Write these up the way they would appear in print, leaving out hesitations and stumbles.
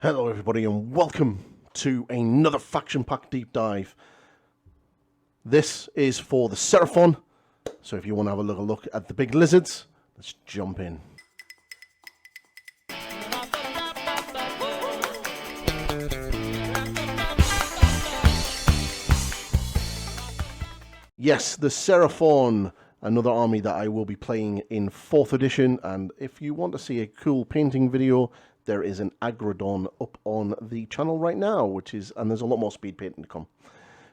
Hello everybody and welcome to another faction pack deep dive. This is for the Seraphon, so if you want to have a look at the big lizards, let's jump in. Yes, the Seraphon, another army that I will be playing in 4th edition, and if you want to see a cool painting video, there is an Agrodon up on the channel right now, and there's a lot more speed painting to come.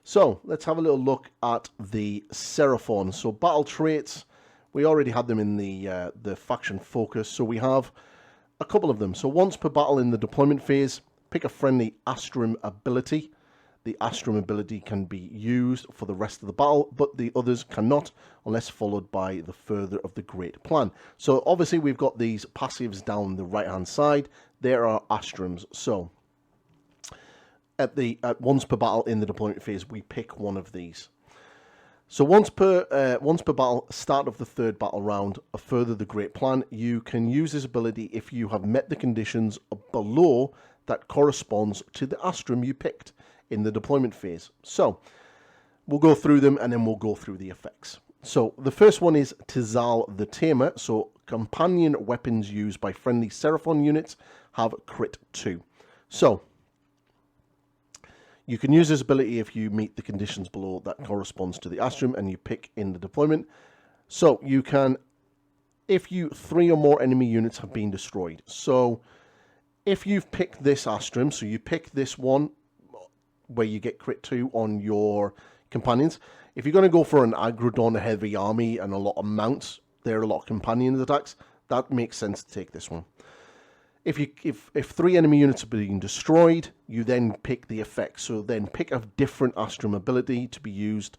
So let's have a little look at the Seraphon. So battle traits, we already had them in the faction focus, so we have a couple of them. So once per battle in the deployment phase, pick a friendly Astrum ability. The Astrum ability can be used for the rest of the battle, but the others cannot unless followed by the further of the great plan. So obviously we've got these passives down the right hand side. There are Astrums. So at once per battle in the deployment phase, we pick one of these. So once per battle, start of the 3rd battle round, a further the great plan, you can use this ability if you have met the conditions below that corresponds to the Astrum you picked in the deployment phase. So we'll go through them and then we'll go through the effects. So the first one is Tizal the Tamer. So companion weapons used by friendly Seraphon units have crit 2. So you can use this ability if you meet the conditions below that corresponds to the Astrum and you pick in the deployment. So you can, if 3 or more enemy units have been destroyed. So if you've picked this Astrum, so you pick this one where you get crit 2 on your companions. If you're going to go for an Agrodon heavy army and a lot of mounts, there are a lot of companion attacks, that makes sense to take this one. If 3 enemy units are being destroyed, you then pick the effect. So then pick a different Astrum ability to be used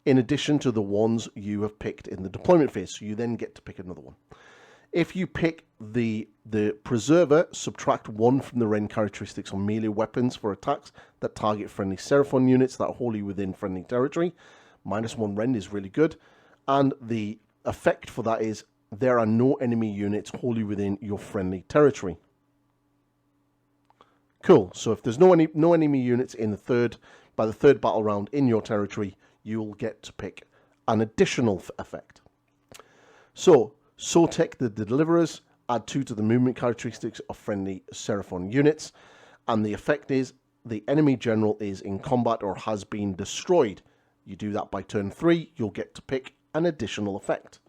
in addition to the ones you have picked in the deployment phase. So you then get to pick another one. If you pick the Preserver, subtract 1 from the Rend characteristics on melee weapons for attacks that target friendly Seraphon units that are wholly within friendly territory. -1 Rend is really good. And the effect for that is there are no enemy units wholly within your friendly territory. Cool. So if there's no enemy units in by the 3rd battle round in your territory, you'll get to pick an additional effect. So Sotek the Deliverers, add 2 to the movement characteristics of friendly Seraphon units, and the effect is the enemy general is in combat or has been destroyed. You do that by turn 3, you'll get to pick an additional effect.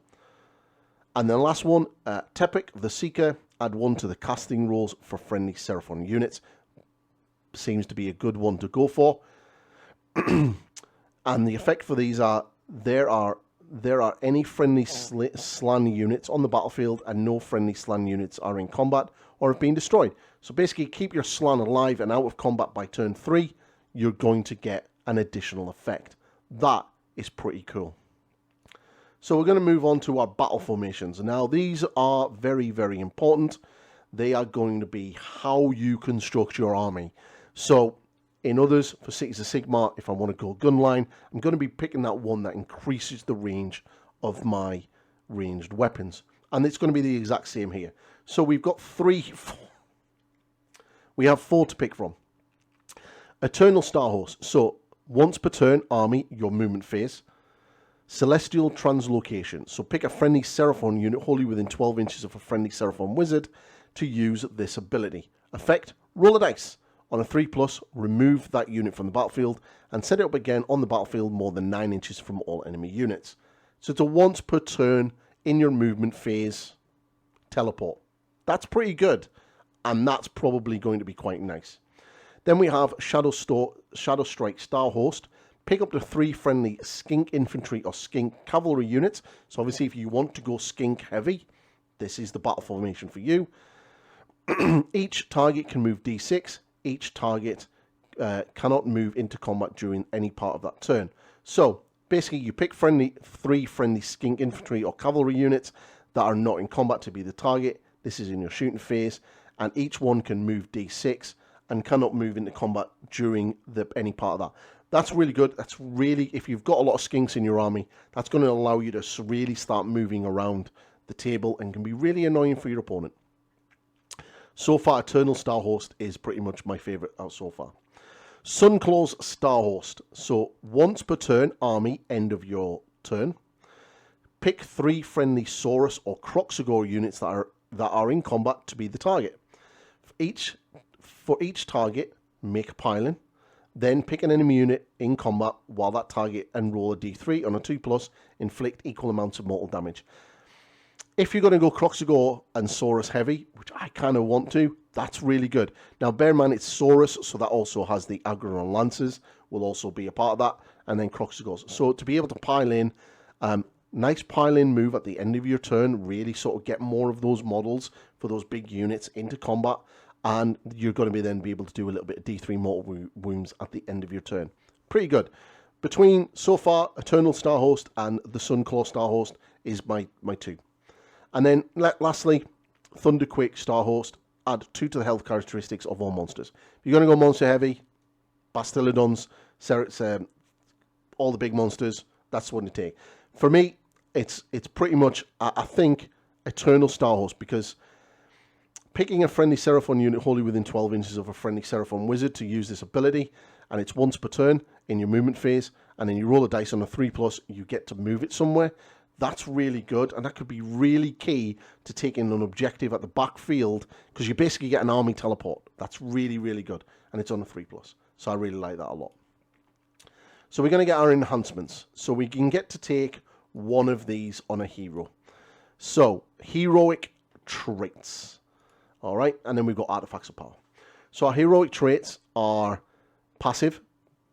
And then last one, Tepik the Seeker, add 1 to the casting rolls for friendly Seraphon units. Seems to be a good one to go for. And the effect for these are there are any friendly Slan units on the battlefield and no friendly Slan units are in combat or have been destroyed. So basically keep your Slan alive and out of combat by turn 3, you're going to get an additional effect. That is pretty cool. So we're going to move on to our battle formations. Now these are very, very important. They are going to be how you construct your army. So in others, for Cities of Sigmar, if I want to go gunline, I'm going to be picking that one that increases the range of my ranged weapons. And it's going to be the exact same here. So we've got 4 to pick from. Eternal Star Horse. So once per turn, army, your movement phase. Celestial Translocation. So pick a friendly Seraphon unit wholly within 12 inches of a friendly Seraphon wizard to use this ability. Effect, roll a dice. On a 3+, remove that unit from the battlefield and set it up again on the battlefield more than 9 inches from all enemy units. So it's a once per turn in your movement phase teleport. That's pretty good, and that's probably going to be quite nice. Then we have Shadow Strike Star Host. Pick up to 3 friendly skink infantry or skink cavalry units. So obviously if you want to go skink heavy, this is the battle formation for you. Each target can move d6. Each target cannot move into combat during any part of that turn. So basically you pick 3 friendly skink infantry or cavalry units that are not in combat to be the target. This is in your shooting phase, and each one can move d6 and cannot move into combat during any part of that. That's really good. That's really, if you've got a lot of skinks in your army, that's going to allow you to really start moving around the table and can be really annoying for your opponent. So far, Eternal Starhost is pretty much my favourite out so far. Sunclaw's Starhost. So once per turn, army, end of your turn. Pick 3 friendly Saurus or Croxagore units that are in combat to be the target. For each target, make a pile-in. Then pick an enemy unit in combat while that target and roll a d3 on a 2+, inflict equal amounts of mortal damage. If you're going to go Croxagore and Saurus heavy, which I kind of want to, that's really good. Now, bear in mind, it's Saurus, so that also has the Agrodon Lancers, will also be a part of that, and then Croxagores. So to be able to pile in, nice pile-in move at the end of your turn, really sort of get more of those models for those big units into combat, and you're going to then be able to do a little bit of D3 mortal wounds at the end of your turn. Pretty good. Between, so far, Eternal Starhost and the Sunclaw Starhost is my 2. And then, lastly, Thunderquake Starhost. Add 2 to the health characteristics of all monsters. If you're going to go monster heavy, Bastillodons, all the big monsters, that's what you take. For me, it's pretty much, I think, Eternal Starhost, because picking a friendly Seraphon unit wholly within 12 inches of a friendly Seraphon wizard to use this ability, and it's once per turn in your movement phase, and then you roll a dice on a 3+, you get to move it somewhere. That's really good, and that could be really key to taking an objective at the backfield, because you basically get an army teleport. That's really, really good, and it's on a 3+. So I really like that a lot. So we're going to get our enhancements. So we can get to take one of these on a hero. So, heroic traits. All right, and then we've got artifacts of power. So our heroic traits are passive,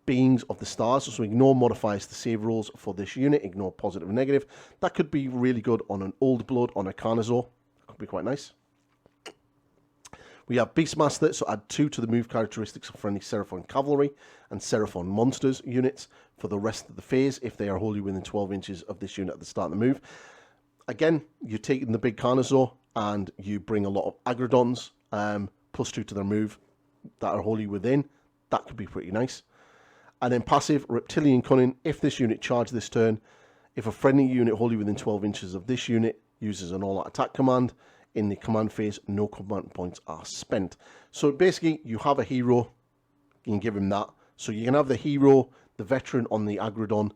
beings of the stars, so ignore modifiers to save rolls for this unit, ignore positive and negative. That could be really good on an Old Blood, on a Carnosaur. That could be quite nice. We have Beastmaster, so add 2 to the move characteristics of friendly Seraphon cavalry and Seraphon monsters units for the rest of the phase if they are wholly within 12 inches of this unit at the start of the move. Again, you're taking the big Carnosaur and you bring a lot of Agrodons, +2 to their move that are wholly within. That could be pretty nice. And then passive, Reptilian Cunning. If this unit charged this turn, if a friendly unit wholly within 12 inches of this unit uses an all-out attack command, in the command phase, no command points are spent. So basically, you have a hero, you can give him that. So you can have the hero, the veteran on the Agrodon,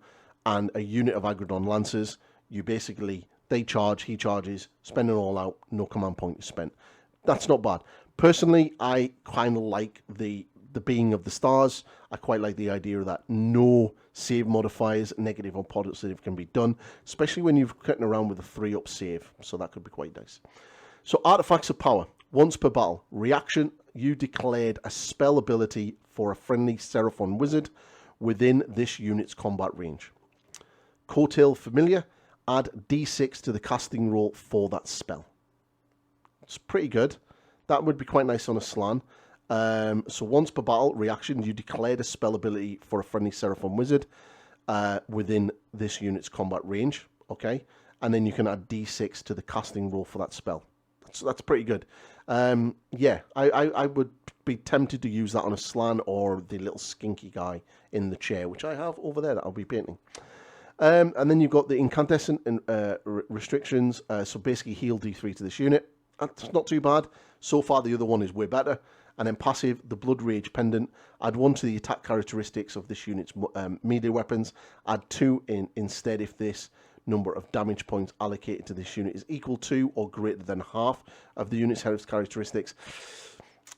and a unit of Agrodon Lancers. You basically, they charge, he charges, spend it all out, no command point is spent. That's not bad. Personally, I kind of like the being of the stars. I quite like the idea that no save modifiers, negative or positive, can be done, especially when you're cutting around with a 3-up save. So that could be quite nice. So artifacts of power. Once per battle. Reaction, you declared a spell ability for a friendly Seraphon wizard within this unit's combat range. Coattail Familiar, add D6 to the casting roll for that spell. It's pretty good. That would be quite nice on a slan. So once per battle, reaction, you declared a spell ability for a friendly Seraphon wizard within this unit's combat range. Okay, and then you can add D6 to the casting roll for that spell. That's pretty good. Yeah, I would be tempted to use that on a slan or the little skinky guy in the chair, which I have over there that I'll be painting. And then you've got the incandescent restrictions. So basically heal D3 to this unit. That's not too bad. So far the other one is way better. And then passive, the Blood Rage Pendant. Add 1 to the attack characteristics of this unit's melee weapons. Add 2 instead if this number of damage points allocated to this unit is equal to or greater than half of the unit's health characteristics.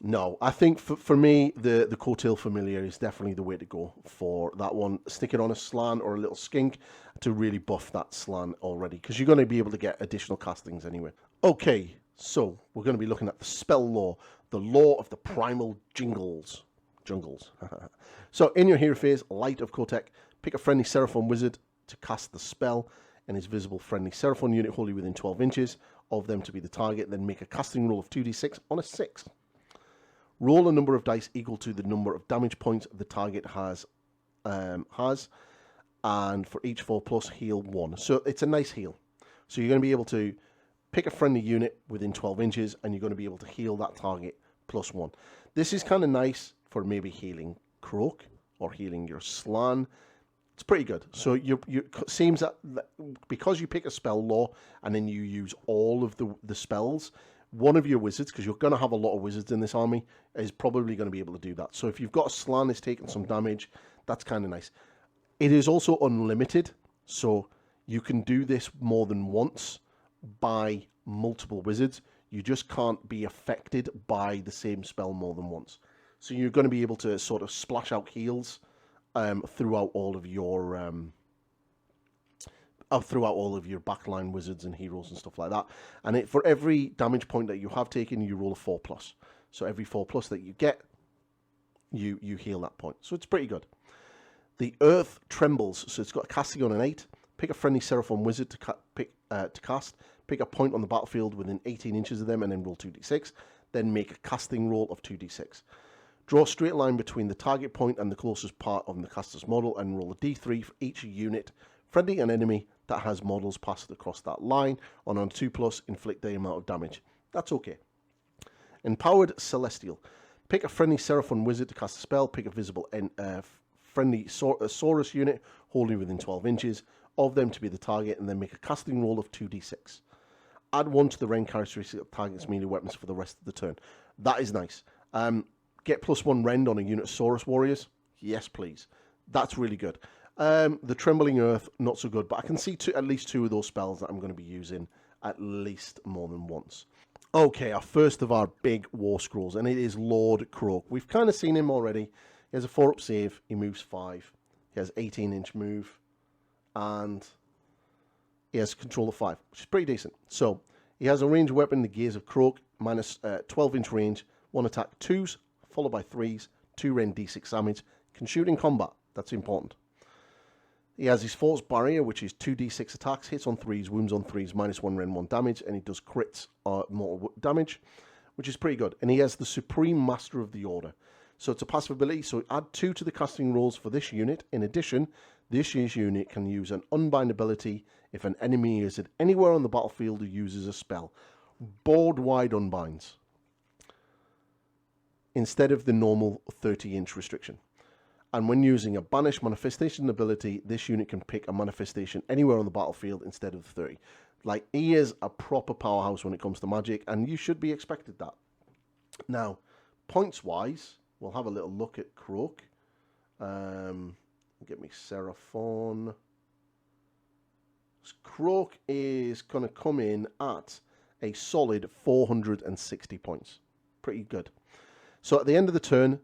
No, I think for me, the Coattail Familiar is definitely the way to go for that one. Stick it on a slan or a little skink to really buff that slan already, because you're going to be able to get additional castings anyway. Okay, so we're going to be looking at the spell law, the law of the primal jungles. So in your hero phase, Light of Kotek, pick a friendly Seraphon wizard to cast the spell and his visible friendly Seraphon unit wholly within 12 inches of them to be the target, then make a casting roll of 2d6 on a 6. Roll a number of dice equal to the number of damage points the target has, and for each 4+, heal 1. So it's a nice heal. So you're going to be able to pick a friendly unit within 12 inches, and you're going to be able to heal that target +1. This is kind of nice for maybe healing Croak or healing your Slan. It's pretty good. So it seems that because you pick a spell law and then you use all of the spells, one of your wizards, because you're going to have a lot of wizards in this army, is probably going to be able to do that. So if you've got a slan that's taking some damage, that's kind of nice. It is also unlimited, so you can do this more than once by multiple wizards. You just can't be affected by the same spell more than once. So you're going to be able to sort of splash out heals throughout all of your backline wizards and heroes and stuff like that. And for every damage point that you have taken, you roll a 4+. So every 4+ that you get, you heal that point. So it's pretty good. The Earth Trembles. So it's got a casting on an 8. Pick a friendly Seraphon wizard to cast. Pick a point on the battlefield within 18 inches of them and then roll 2d6. Then make a casting roll of 2d6. Draw a straight line between the target point and the closest part of the caster's model and roll a d3 for each unit, friendly and enemy, that has models passed across that line. On a 2+, inflict the amount of damage. That's okay. Empowered Celestial. Pick a friendly Seraphon wizard to cast a spell. Pick a visible friendly Saurus unit wholly within 12 inches of them to be the target, and then make a casting roll of 2d6. Add 1 to the range characteristic of target's melee weapons for the rest of the turn. That is nice. Get +1 rend on a unit of Saurus warriors. Yes, please. That's really good. The Trembling Earth, not so good, but I can see at least 2 of those spells that I'm going to be using at least more than once. Okay, our first of our big war scrolls, and it is Lord Croak. We've kind of seen him already. He has a 4-up save. He moves 5. He has 18-inch move, and he has control of 5, which is pretty decent. So he has a ranged weapon, the Gaze of Croak, minus 12-inch range, 1 attack 2s, followed by 3s, 2 rend d6 damage, can shoot in combat. That's important. He has his Force Barrier, which is 2d6 attacks, hits on 3s, wounds on 3s, minus 1 rend 1 damage, and he does crits mortal damage, which is pretty good. And he has the Supreme Master of the Order. So it's a passive ability, so add 2 to the casting rolls for this unit. In addition, this unit can use an Unbind ability if an enemy is at anywhere on the battlefield who uses a spell. Board-wide unbinds, instead of the normal 30-inch restriction. And when using a Banish Manifestation ability, this unit can pick a manifestation anywhere on the battlefield instead of 30. Like, he is a proper powerhouse when it comes to magic, and you should be expected that. Now, points-wise, we'll have a little look at Croak. Get me Seraphon. Croak is going to come in at a solid 460 points. Pretty good. So at the end of the turn,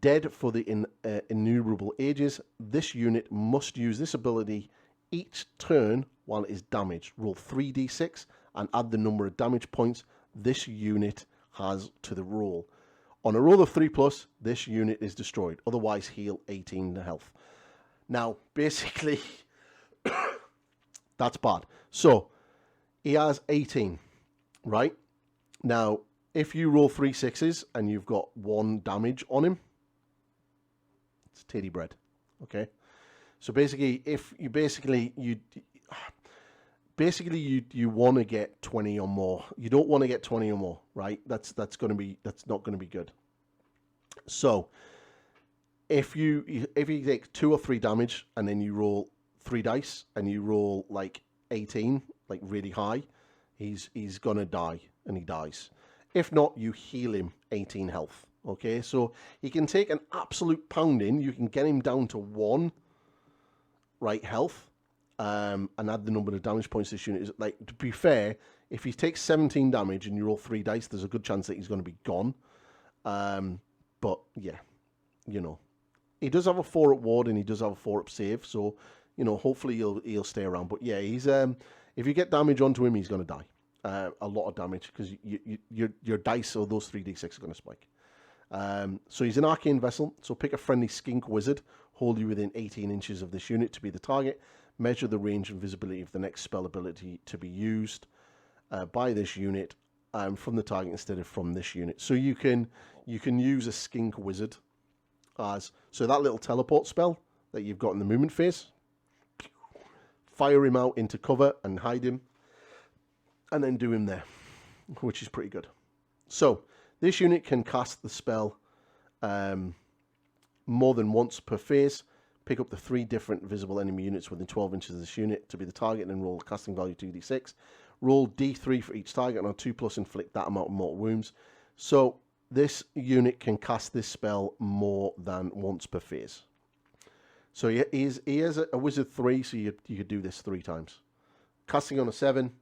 dead for the innumerable ages, this unit must use this ability each turn while it is damaged. Roll 3d6 and add the number of damage points this unit has to the roll. On a roll of 3+, this unit is destroyed. Otherwise, heal 18 health. Now, basically, that's bad. So, he has 18, right? Now, if you roll 3 6s and you've got 1 damage on him, it's titty bread, okay? So basically, if you you want to get 20 or more. You don't want to get 20 or more, right? That's not going to be good. So if you take 2 or 3 damage and then you roll 3 dice and you roll like 18, like really high, he's gonna die, and he dies. If not, you heal him 18 health. Okay, so he can take an absolute pounding. You can get him down to 1 right health, and add the number of damage points this unit is. Like, to be fair, if he takes 17 damage and you roll 3 dice, there's a good chance that he's going to be gone. But yeah, you know, he does have a 4-up ward and he does have a 4-up save, so you know, hopefully he'll stay around. But yeah, he's if you get damage onto him, he's going to die. A lot of damage, because your dice or those 3d6 are going to spike. So he's an arcane vessel, so pick a friendly skink wizard, hold you within 18 inches of this unit to be the target. Measure the range and visibility of the next spell ability to be used by this unit from the target instead of from this unit. So you can use a skink wizard as, so that little teleport spell that you've got in the movement phase, fire him out into cover and hide him, and then do him there, which is pretty good. So this unit can cast the spell more than once per phase. Pick up the 3 different visible enemy units within 12 inches of this unit to be the target and roll a casting value 2d6. Roll D3 for each target, and on 2+, inflict that amount of mortal wounds. So this unit can cast this spell more than once per phase. So he has a wizard 3, so you could do this 3 times. Casting on a 7,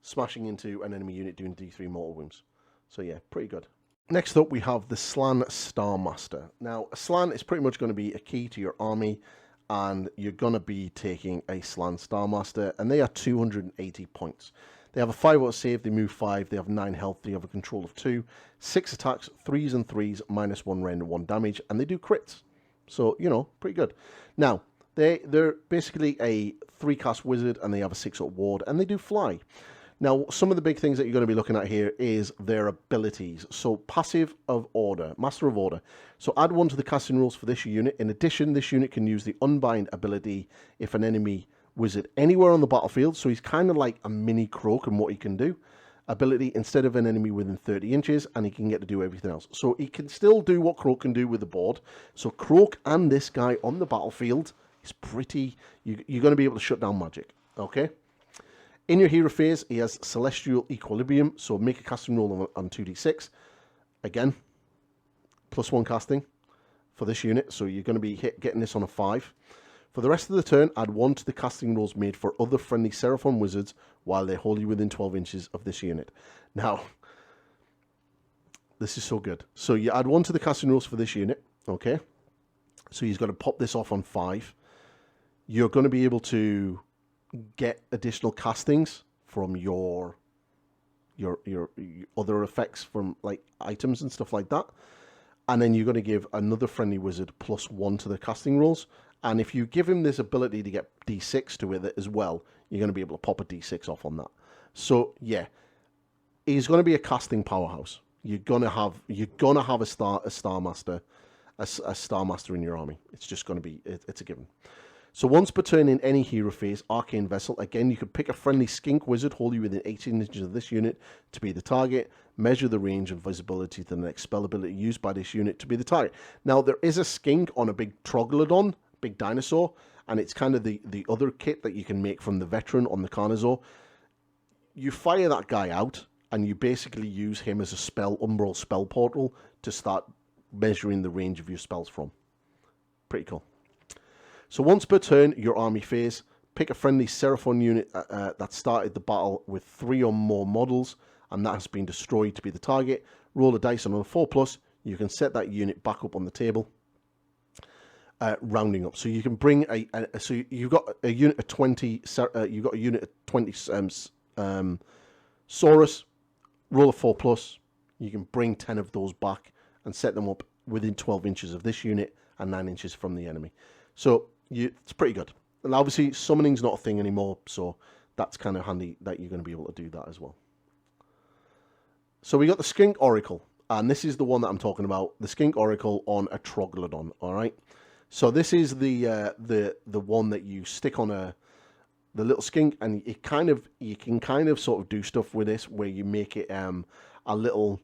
smashing into an enemy unit, doing D3 mortal wounds. So yeah, pretty good. Next up, we have the Slan Starmaster. Now, a Slan is pretty much going to be a key to your army, and you're going to be taking a Slan Starmaster, and they are 280 points. They have a 5 save, they move 5, they have 9 health, they have a control of 2, 6 attacks, 3s and 3s, -1 rend, 1 damage, and they do crits. So, you know, pretty good. Now, they're basically a 3-cast wizard, and they have a 6-up ward, and they do fly. Now, some of the big things that you're going to be looking at here is their abilities. So, Passive of Order, Master of Order. So, add 1 to the casting rules for this unit. In addition, this unit can use the Unbind ability if an enemy wizard anywhere on the battlefield. So, he's kind of like a mini Croak in what he can do. Ability instead of an enemy within 30 inches, and he can get to do everything else. So, he can still do what Croak can do with the board. So, Croak and this guy on the battlefield is pretty... You're going to be able to shut down magic. Okay? In your hero phase, he has Celestial Equilibrium, so make a casting roll on 2d6. Again, +1 casting for this unit, so you're going to be getting this on a 5. For the rest of the turn, add 1 to the casting rolls made for other friendly Seraphon wizards while they hold you within 12 inches of this unit. Now, this is so good. So you add 1 to the casting rolls for this unit, okay? So he's got to pop this off on 5. You're going to be able to get additional castings from your other effects from like items and stuff like that, and then you're going to give another friendly wizard +1 to the casting rolls, and if you give him this ability to get d6 to it as well, you're going to be able to pop a d6 off on that. So yeah, he's going to be a casting powerhouse. You're gonna have a star master in your army. It's just going to be it's a given. So once per turn in any hero phase, Arcane Vessel, again, you can pick a friendly skink wizard, hold you within 18 inches of this unit to be the target, measure the range and visibility to the next spell ability used by this unit to be the target. Now, there is a skink on a big troglodyte, big dinosaur, and it's kind of the other kit that you can make from the veteran on the Carnosaur. You fire that guy out, and you basically use him as a umbral spell portal to start measuring the range of your spells from. Pretty cool. So once per turn, your army phase, pick a friendly Seraphon unit that started the battle with 3 or more models, and that has been destroyed to be the target. Roll a dice, and on a 4+, you can set that unit back up on the table, rounding up. So you can bring so you've got a unit of 20. You've got a unit of 20 Saurus. Roll a 4+. You can bring 10 of those back and set them up within 12 inches of this unit and 9 inches from the enemy. So it's pretty good. And obviously, summoning's not a thing anymore, so that's kind of handy that you're going to be able to do that as well. So we got the Skink Oracle, and this is the one that I'm talking about. The Skink Oracle on a Troglodon, all right? So this is the one that you stick on the little skink, and you can kind of sort of do stuff with this where you make it an umbral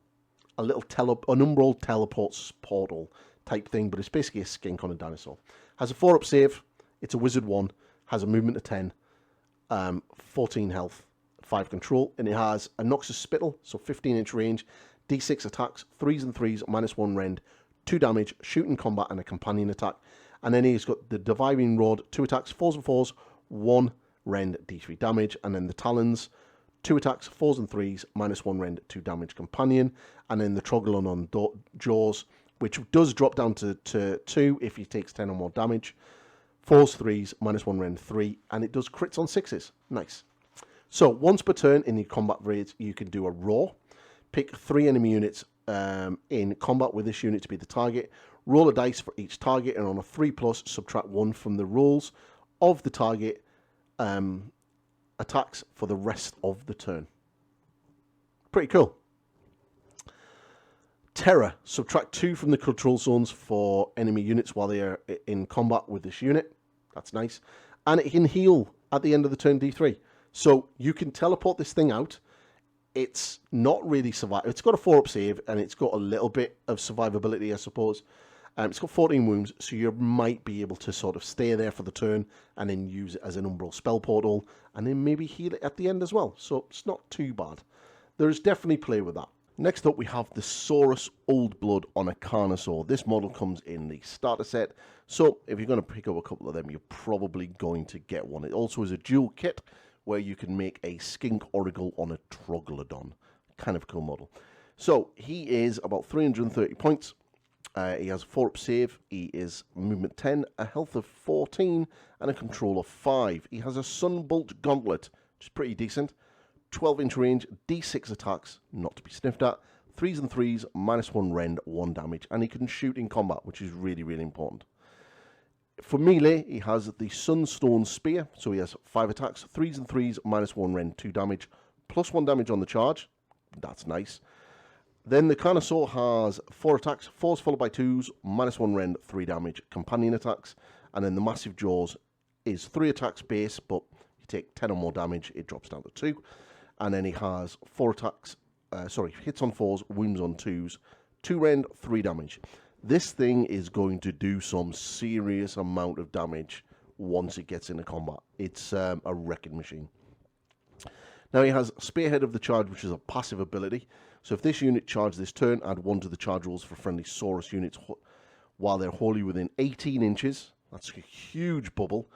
teleports portal type thing, but it's basically a skink on a dinosaur. Has a 4-up save. It's a wizard 1. Has a movement of 10. 14 health. 5 control. And it has a Noxus Spittle, so 15-inch range. D6 attacks. 3s and 3s. -1 rend. 2 damage. Shoot in combat and a companion attack. And then he's got the Divining Rod. 2 attacks. 4s and 4s. 1 rend. D3 damage. And then the Talons. 2 attacks. 4s and 3s. -1 rend. 2 damage companion. And then the Troglodon Jaws, which does drop down to 2 if he takes 10 or more damage. 4s, 3s, -1 rend, 3, and it does crits on 6s. Nice. So once per turn in the combat raids, you can do a roar. Pick 3 enemy units in combat with this unit to be the target. Roll a dice for each target, and on a 3+, subtract 1 from the rolls of the target attacks for the rest of the turn. Pretty cool. Terror. Subtract 2 from the control zones for enemy units while they are in combat with this unit. That's nice. And it can heal at the end of the turn D3. So you can teleport this thing out. It's not really survive. It's got a 4-up save, and it's got a little bit of survivability, I suppose. It's got 14 wounds, so you might be able to sort of stay there for the turn and then use it as an Umbral spell portal and then maybe heal it at the end as well. So it's not too bad. There's definitely play with that. Next up, we have the Saurus Old Blood on a Carnosaur. This model comes in the starter set, so if you're going to pick up a couple of them, you're probably going to get one. It also is a dual kit where you can make a skink oracle on a Troglodon. Kind of a cool model. So he is about 330 points. He has a 4-up save, he is movement 10, a health of 14, and a control of 5. He has a Sunbolt Gauntlet, which is pretty decent. 12-inch range, D6 attacks, not to be sniffed at. 3s and 3s, -1 rend, 1 damage, and he can shoot in combat, which is really, really important. For melee, he has the Sunstone Spear, so he has 5 attacks, 3s and 3s, -1 rend, 2 damage, +1 damage on the charge. That's nice. Then the Carnosaur has 4 attacks, 4s followed by 2s, -1 rend, 3 damage, companion attacks. And then the Massive Jaws is 3 attacks base, but you take 10 or more damage, it drops down to 2. And then he has 4 attacks, hits on 4s, wounds on 2s, 2 rend, 3 damage. This thing is going to do some serious amount of damage once it gets into combat. It's a wrecking machine. Now he has Spearhead of the Charge, which is a passive ability. So if this unit charges this turn, add 1 to the charge rolls for friendly Saurus units while they're wholly within 18 inches. That's a huge bubble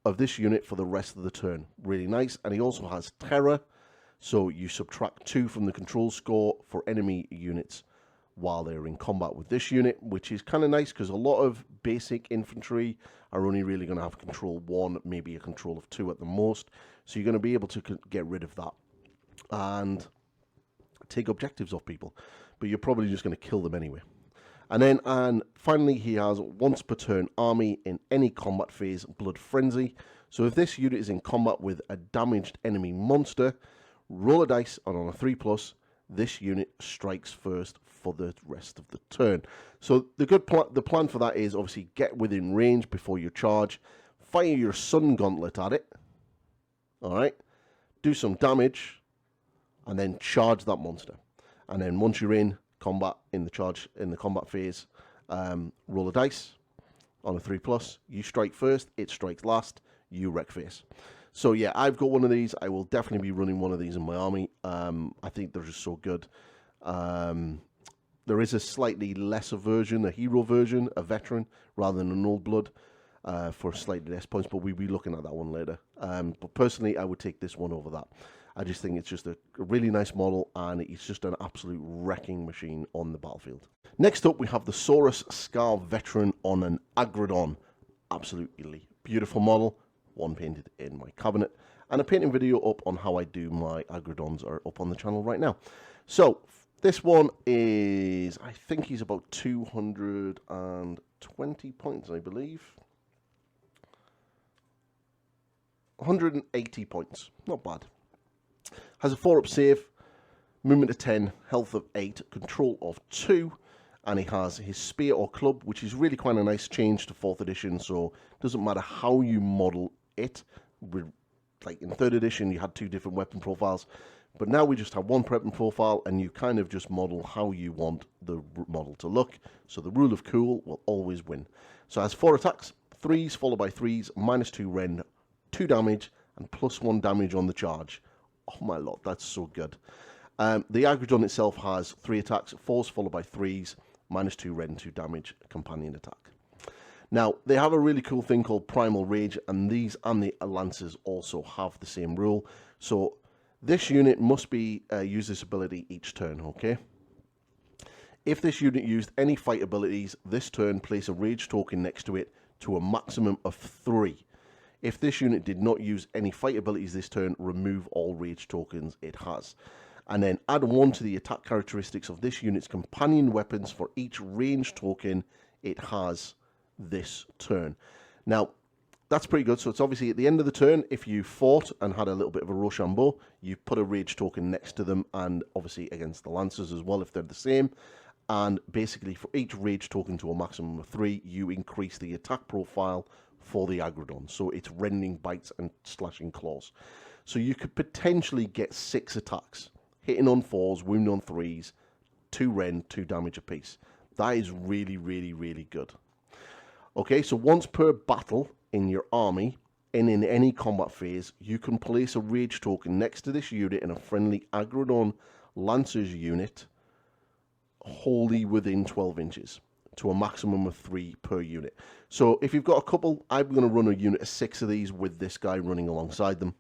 of this unit for the rest of the turn. Really nice. And he also has Terror. So you subtract 2 from the control score for enemy units while they're in combat with this unit, which is kind of nice because a lot of basic infantry are only really going to have control 1, maybe a control of 2 at the most. So you're going to be able to get rid of that and take objectives off people, but you're probably just going to kill them anyway. And finally, he has once per turn army in any combat phase, Blood Frenzy. So if this unit is in combat with a damaged enemy monster, roll a dice, and on a 3+, this unit strikes first for the rest of the turn. So the plan for that is obviously get within range before you charge, fire your Sun Gauntlet at it, all right, do some damage, and then charge that monster. And then once you're in combat, in the combat phase, roll a dice on a 3+. You strike first, it strikes last, you wreck face. So yeah, I've got one of these. I will definitely be running one of these in my army. I think they're just so good. There is a slightly lesser version, a hero version, a veteran, rather than an old blood, for slightly less points, but we'll be looking at that one later. But personally, I would take this one over that. I just think it's just a really nice model, and it's just an absolute wrecking machine on the battlefield. Next up, we have the Saurus Scar Veteran on an Agrodon. Absolutely beautiful model, one painted in my cabinet, and a painting video up on how I do my Agrodons are up on the channel right now. So this one is, I think he's about 220 points, I believe. 180 points, not bad. Has a 4-up save, movement of 10, health of 8, control of 2, and he has his spear or club, which is really quite a nice change to 4th edition, so it doesn't matter how you model it. Like in 3rd edition, you had 2 different weapon profiles, but now we just have 1 weapon profile, and you kind of just model how you want the model to look, so the rule of cool will always win. So it has 4 attacks, 3s followed by 3s, -2 rend, 2 damage, and +1 damage on the charge. Oh my lord, that's so good. The Agrodon itself has 3 attacks, 4s followed by 3s, -2 rend, 2 damage, companion attack. Now, they have a really cool thing called Primal Rage, and these and the Lancers also have the same rule. So this unit must be use this ability each turn, okay? If this unit used any fight abilities this turn, place a Rage token next to it to a maximum of 3. If this unit did not use any fight abilities this turn, remove all Rage tokens it has. And then add 1 to the attack characteristics of this unit's companion weapons for each range token it has this turn. Now, that's pretty good. So it's obviously at the end of the turn, if you fought and had a little bit of a Rochambeau, you put a Rage token next to them, and obviously against the Lancers as well if they're the same. And basically for each Rage token to a maximum of 3, you increase the attack profile for the Agrodon. So it's rending, bites, and slashing claws. So you could potentially get 6 attacks, hitting on 4s, wounding on 3s, 2 rend, 2 damage apiece. That is really, really, really good. Okay, so once per battle in your army and in any combat phase, you can place a rage token next to this unit in a friendly Agrodon Lancers unit wholly within 12 inches to a maximum of 3 per unit. So if you've got a couple, I'm going to run a unit of 6 of these with this guy running alongside them.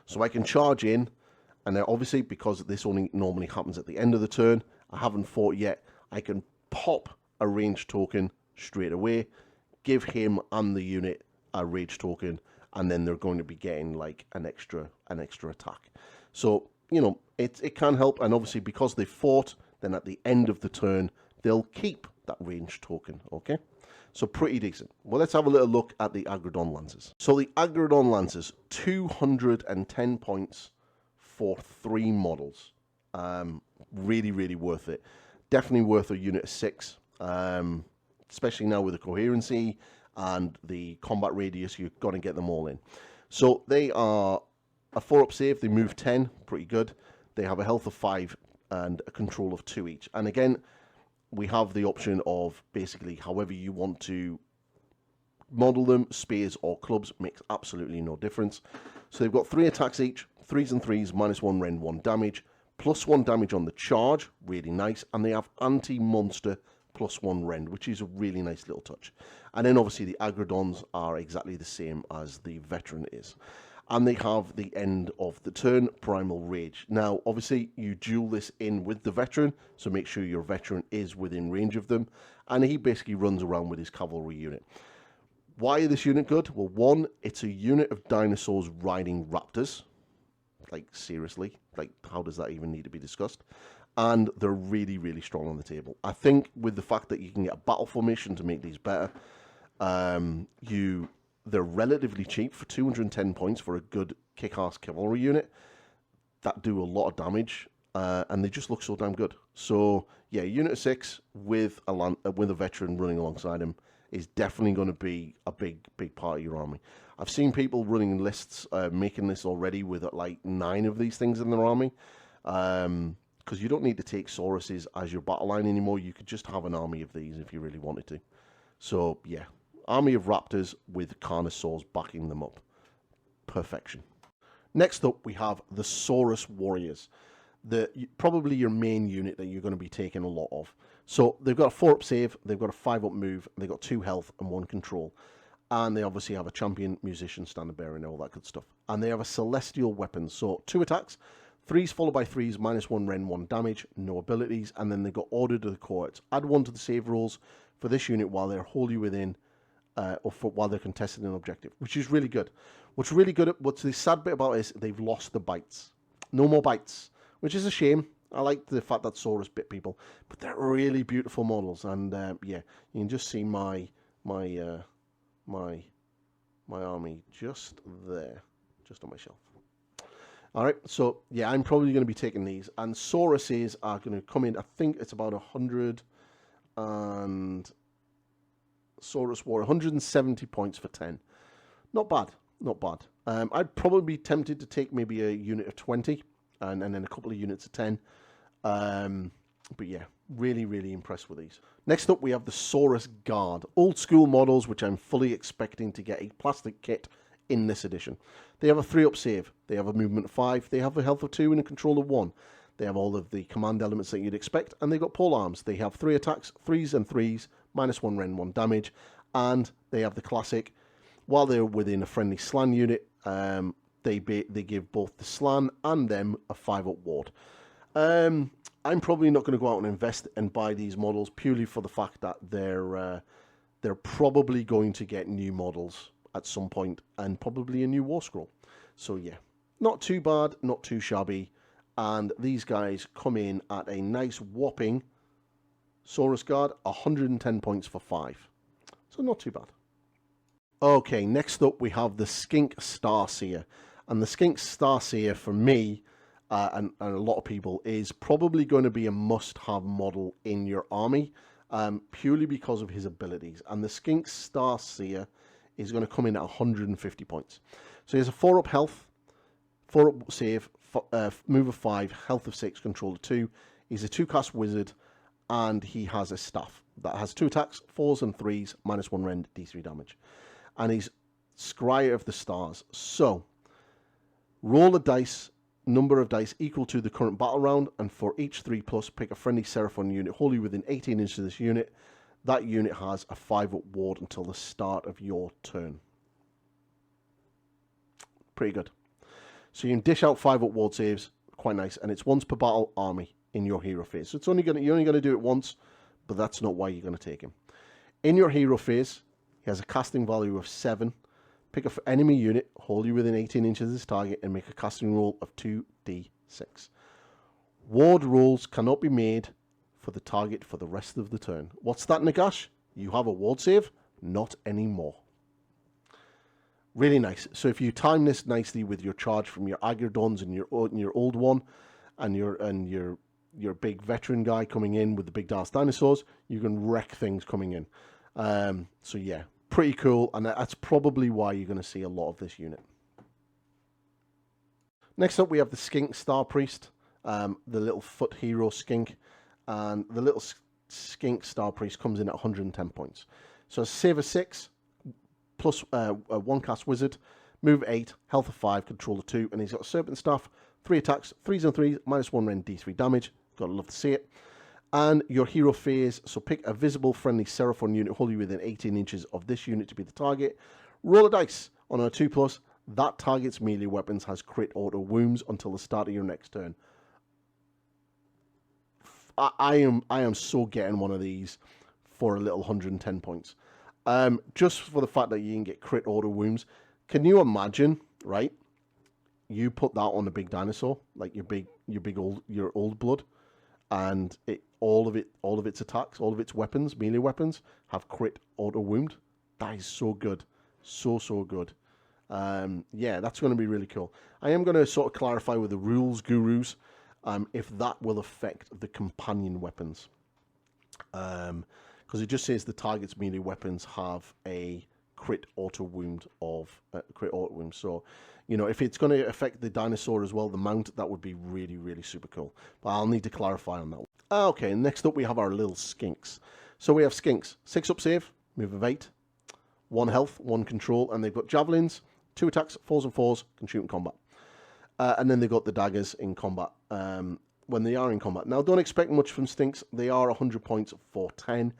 So I can charge in, and then obviously because this only normally happens at the end of the turn, I haven't fought yet, I can pop a range token straight away, give him and the unit a rage token, and then they're going to be getting like an extra attack. So, you know, it can help, and obviously because they fought, then at the end of the turn, they'll keep that range token, okay? So pretty decent. Well, let's have a little look at the Agrodon Lancers. So the Agrodon Lancers, 210 points for 3 models. Really, really worth it. Definitely worth a unit of 6, especially now with the coherency and the combat radius, you're going to get them all in. So they are a 4-up save, they move 10, pretty good. They have a health of 5 and a control of 2 each. And again, we have the option of basically however you want to model them, spears or clubs, makes absolutely no difference. So they've got 3 attacks each, 3s and 3s, -1 rend, 1 damage, +1 damage on the charge, really nice, and they have anti-monster +1 rend, which is a really nice little touch. And then obviously the Agrodons are exactly the same as the veteran is. And they have the end of the turn primal rage. Now obviously you duel this in with the veteran, so make sure your veteran is within range of them, and he basically runs around with his cavalry unit. Why is this unit good? Well, one, it's a unit of dinosaurs riding raptors. Like seriously, like how does that even need to be discussed? And they're really, really strong on the table. I think with the fact that you can get a battle formation to make these better, they're relatively cheap for 210 points for a good kick-ass cavalry unit that do a lot of damage, and they just look so damn good. So yeah, unit of 6 with a veteran running alongside him is definitely going to be a big part of your army. I've seen people running lists, making this already with like 9 of these things in their army, because you don't need to take Sauruses as your battle line anymore. You could just have an army of these if you really wanted to. So yeah, army of raptors with Carnosaurs backing them up. Perfection. Next up, we have the Saurus Warriors. Probably your main unit that you're going to be taking a lot of. So they've got a 4-up save, they've got a 5-up move, they've got 2 health and 1 control. And they obviously have a champion, musician, standard bearer, and all that good stuff. And they have a celestial weapon. So 2 attacks, 3s followed by 3s, -1 rend, 1 damage, no abilities. And then they've got order to the cohorts. Add 1 to the save rolls for this unit while they're wholly within, while they're contesting an objective, which is really good. What's the sad bit about it is they've lost the bites. No more bites, which is a shame. I like the fact that Saurus bit people, but they're really beautiful models. And yeah, you can just see my army just there, just on my shelf. All right, so yeah, I'm probably going to be taking these, and Sauruses are going to come in. I think it's about 100 and Saurus War 170 points for 10. Not bad, not bad. I'd probably be tempted to take maybe a unit of 20 and then a couple of units of 10. But yeah, really, really impressed with these. Next up, we have the Saurus Guard. Old school models, which I'm fully expecting to get a plastic kit in this edition. They have a 3-up save. They have a movement of 5. They have a health of 2 and a control of 1. They have all of the command elements that you'd expect, and they've got pole arms. They have 3 attacks, 3s and 3s, -1 rend, 1 damage, and they have the classic. While they're within a friendly slan unit, they give both the slan and them a 5-up ward. I'm probably not going to go out and invest and buy these models purely for the fact that they're probably going to get new models at some point and probably a new war scroll. So yeah, not too bad, not too shabby. And these guys come in at a nice whopping Saurus Guard, 110 points for 5. So not too bad. Okay, next up we have the Skink Starseer. And the Skink Starseer for me, and a lot of people, is probably going to be a must-have model in your army, purely because of his abilities. And the Skink Starseer is going to come in at 150 points. So he has a 4-up health, 4-up save, move of 5, health of 6, control of 2. He's a 2-cast wizard, and he has a staff that has 2 attacks, 4s and 3s, -1 rend, d3 damage. And he's Scryer of the Stars. So, roll a dice, number of dice equal to the current battle round, and for each 3+, pick a friendly Seraphon unit wholly within 18 inches of this unit. That unit has a 5-up ward until the start of your turn. Pretty good. So you can dish out 5-up ward saves, quite nice, and it's once per battle army in your hero phase. So you're only going to do it once, but that's not why you're going to take him. In your hero phase, he has a casting value of 7. Pick an enemy unit wholly within 18 inches of this target and make a casting roll of 2d6. Ward rolls cannot be made for the target for the rest of the turn. What's that, Nagash? You have a ward save? Not anymore. Really nice. So if you time this nicely with your charge from your Agrodons and your old one, and your big veteran guy coming in with the big dinosaurs, you can wreck things coming in. So yeah, pretty cool, and that's probably why you're going to see a lot of this unit. Next up, we have the Skink Star Priest, the little foot hero skink, and the little Skink Star Priest comes in at 110 points. So save of 6, plus a 1 cast wizard, move 8, health of 5, control of 2, and he's got a serpent staff, 3 attacks, 3s and 3s, -1 rend, d3 damage. Gotta love to see it. And your hero phase, so pick a visible friendly Seraphon unit wholly within 18 inches of this unit to be the target. Roll a dice. On a 2+, that target's melee weapons has crit auto wounds until the start of your next turn. I am so getting one of these for a little 110 points. Just for the fact that you can get crit auto wounds. Can you imagine, right? You put that on a big dinosaur, like your old blood, and all of its attacks, all of its weapons, melee weapons, have crit auto wound. That is so good. So good. Yeah, that's going to be really cool. I am going to sort of clarify with the rules gurus if that will affect the companion weapons. Because it just says the target's melee weapons have a crit auto wound of crit auto wound. So, you know, if it's going to affect the dinosaur as well, the mount, that would be really super cool. But I'll need to clarify on that one. Okay, next up we have our little skinks. So we have skinks, 6-up save, move of 8, 1 health, 1 control, and they've got javelins, 2 attacks, 4s and 4s, can shoot in combat. And then they've got the daggers in combat when they are in combat. Now, don't expect much from stinks. They are 100 points for 10.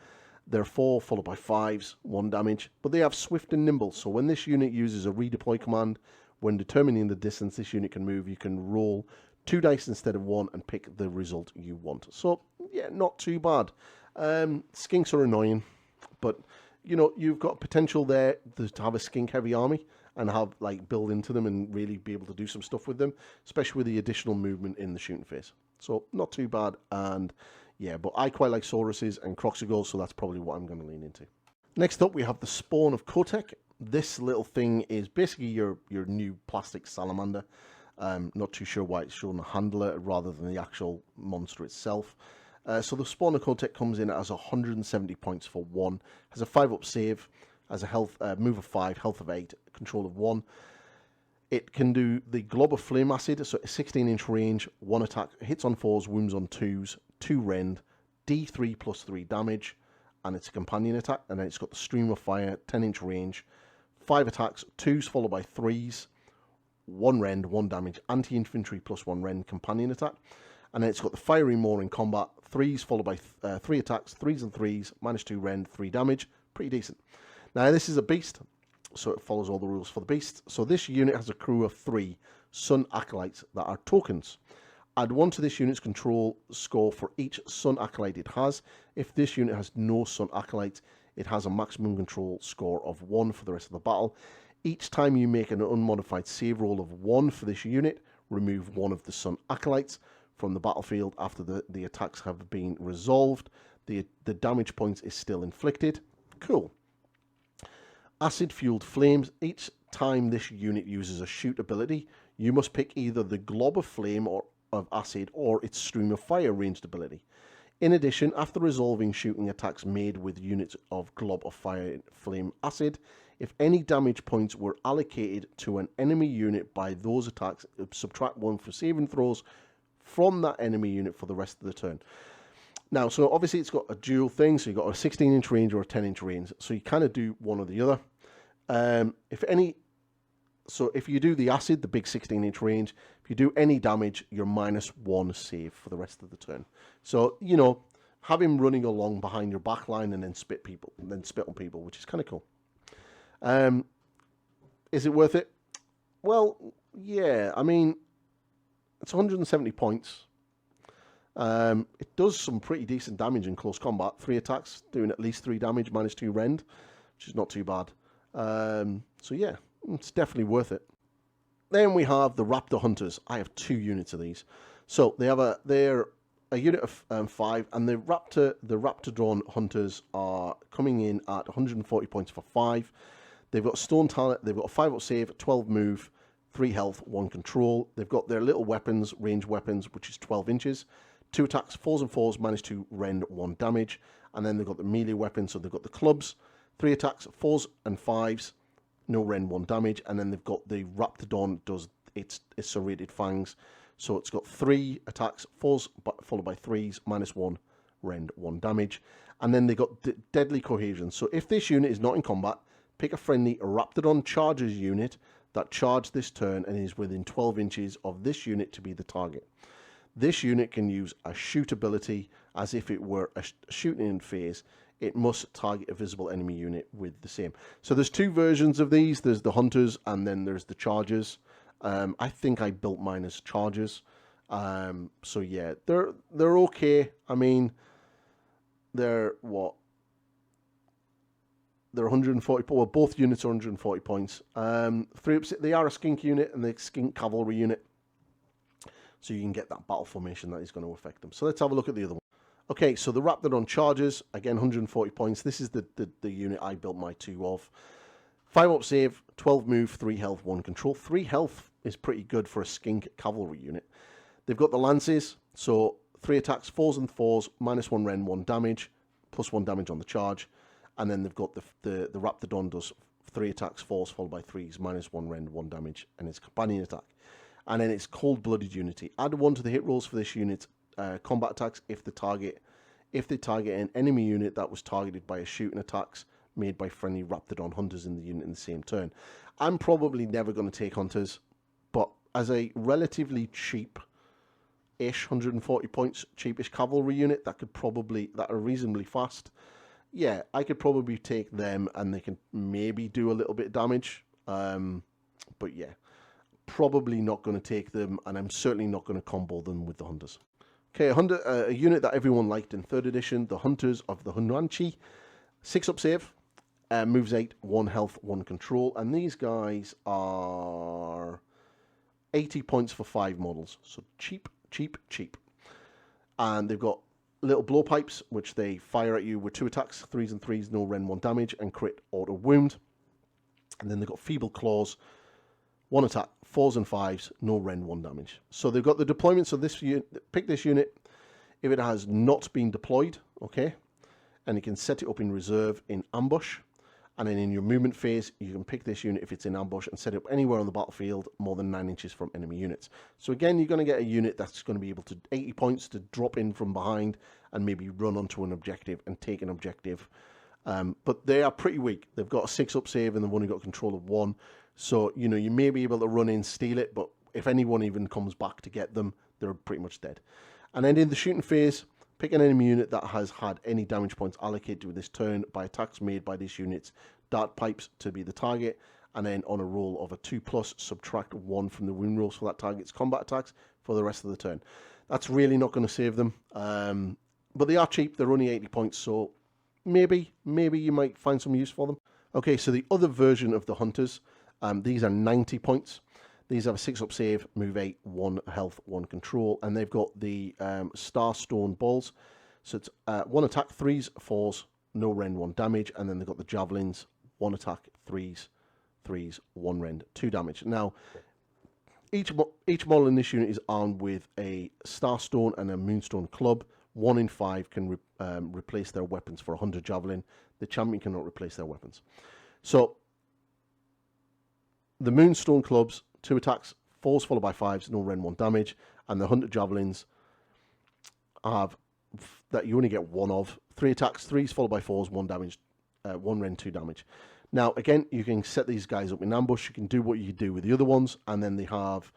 They're 4 followed by 5s, 1 damage. But they have swift and nimble. So when this unit uses a redeploy command, when determining the distance this unit can move, you can roll 2 dice instead of 1 and pick the result you want. So, yeah, not too bad. Skinks are annoying, but, you know, you've got potential there to have a skink-heavy army and have, like, build into them and really be able to do some stuff with them, especially with the additional movement in the shooting phase. So, not too bad, and, yeah, but I quite like Sauruses and Croxigals, so that's probably what I'm going to lean into. Next up, we have the Spawn of Kotek. This little thing is basically your new plastic salamander. Not too sure why it's shown a handler rather than the actual monster itself. So the Spawn of Kotek comes in as 170 points for 1, has a 5-up save, has a health move of 5, health of 8, control of 1. It can do the Glob of Flame Acid, so a 16-inch range, 1 attack, hits on 4s, wounds on 2s, 2 rend, D3 plus 3 damage, and it's a companion attack. And then it's got the Stream of Fire, 10-inch range, 5 attacks, 2s followed by 3s, 1 rend, 1 damage, anti-infantry plus 1 rend, companion attack. And then it's got the Fiery Maw in combat, 3s followed by 3 attacks, 3s and 3s, -2 rend, 3 damage. Pretty decent. Now this is a beast, so it follows all the rules for the beast. So this unit has a crew of 3 Sun Acolytes that are tokens. Add 1 to this unit's control score for each Sun Acolyte it has. If this unit has no Sun Acolytes, it has a maximum control score of 1 for the rest of the battle. Each time you make an unmodified save roll of 1 for this unit, remove 1 of the Sun Acolytes from the battlefield after the attacks have been resolved. The damage points is still inflicted. Cool. Acid-fueled flames. Each time this unit uses a shoot ability, you must pick either the Glob of Flame or of Acid or its Stream of Fire ranged ability. In addition, after resolving shooting attacks made with units of Glob of Fire, Flame, Acid, if any damage points were allocated to an enemy unit by those attacks, subtract 1 for saving throws from that enemy unit for the rest of the turn. Now, so obviously it's got a dual thing, so you've got a 16-inch range or a 10-inch range, so you kind of do one or the other. If you do the acid, the big 16-inch range, if you do any damage, you're -1 save for the rest of the turn. So, you know, have him running along behind your back line and then spit on people, which is kind of cool. Is it worth it? Well, yeah, I mean, it's 170 points. It does some pretty decent damage in close combat. 3 attacks, doing at least 3 damage, -2 rend, which is not too bad. So yeah, it's definitely worth it. Then we have the Raptor Hunters. I have 2 units of these. So they're a unit of 5, and the Raptodon Hunters are coming in at 140 points for 5. They've got Stone Talent, they've got a 5-up save, 12 move, 3 health, 1 control. They've got their little weapons, range weapons, which is 12 inches. 2 attacks, 4s and 4s, -2 rend, 1 damage. And then they've got the melee weapons, so they've got the clubs, 3 attacks, 4s and 5s, no rend, 1 damage. And then they've got the Raptodon does its serrated fangs. So it's got 3 attacks, 4s followed by 3s, -1 rend, 1 damage. And then they've got deadly cohesion. So if this unit is not in combat, pick a friendly Raptodon Chargers unit that charged this turn and is within 12 inches of this unit to be the target. This unit can use a shoot ability as if it were a shooting phase. It must target a visible enemy unit with the same. So there's 2 versions of these. There's the Hunters and then there's the Chargers. I think I built mine as Chargers. So yeah, they're okay. I mean, they're what? They're 140. Well, both units are 140 points. They are a skink unit and the skink cavalry unit. So you can get that battle formation that is going to affect them. So let's have a look at the other one. Okay, so the Raptodon Chargers, again, 140 points. This is the unit I built my 2 of. 5-up save, 12 move, 3 health, 1 control. 3 health is pretty good for a skink cavalry unit. They've got the lances, so 3 attacks, 4s and 4s, -1 rend, 1 damage, +1 damage on the charge. And then they've got the Raptodon does 3 attacks, 4s followed by 3s, -1 rend, 1 damage, and its companion attack. And then it's Cold-Blooded Unity. Add 1 to the hit rolls for this unit's combat attacks if they target an enemy unit that was targeted by a shooting attacks made by friendly Raptodon Hunters in the unit in the same turn. I'm probably never going to take Hunters, but as a relatively cheap-ish, 140 points, cheapish cavalry unit that are reasonably fast, yeah, I could probably take them and they can maybe do a little bit of damage. But yeah, probably not going to take them, and I'm certainly not going to combo them with the Hunters. Okay, a unit that everyone liked in 3rd edition, the Hunters of the Hunranchi. 6-up save, moves 8, 1 health, 1 control, and these guys are 80 points for 5 models. So cheap. And they've got little blowpipes, which they fire at you with 2 attacks, 3s and 3s, no rend, 1 damage, and crit auto wound. And then they've got feeble claws, 1 attack, 4s and 5s, no rend, 1 damage. So they've got the deployment. So this unit, pick this unit if it has not been deployed, okay? And you can set it up in reserve in ambush. And then in your movement phase, you can pick this unit if it's in ambush and set it up anywhere on the battlefield more than 9 inches from enemy units. So again, you're going to get a unit that's going to be able to 80 points to drop in from behind and maybe run onto an objective and take an objective. But they are pretty weak. They've got a 6-up save and they've only got control of 1. So, you know, you may be able to run in, steal it, but if anyone even comes back to get them, they're pretty much dead. And then in the shooting phase, pick an enemy unit that has had any damage points allocated to this turn by attacks made by this unit's dart pipes to be the target. And then on a roll of a 2+, subtract 1 from the wound rolls for that target's combat attacks for the rest of the turn. That's really not going to save them. But they are cheap. They're only 80 points, so maybe you might find some use for them. Okay, so the other version of the Hunters, these are 90 points. These have a 6-up save, move 8, 1 health, 1 control, and they've got the Starstone balls. So it's 1 attack, 3s, 4s, no rend, 1 damage, and then they've got the javelins, 1 attack, 3s, 1 rend, 2 damage. Now, each model in this unit is armed with a Starstone and a Moonstone club. 1 in 5 can replace their weapons for 100 javelin. The champion cannot replace their weapons. So the Moonstone clubs, 2 attacks, 4s followed by 5s, no rend, 1 damage, and the 100 javelins that you only get one of. 3 attacks, 3s followed by 4s, 1 damage, 1 rend, 2 damage. Now, again, you can set these guys up in ambush. You can do what you do with the other ones, and then they have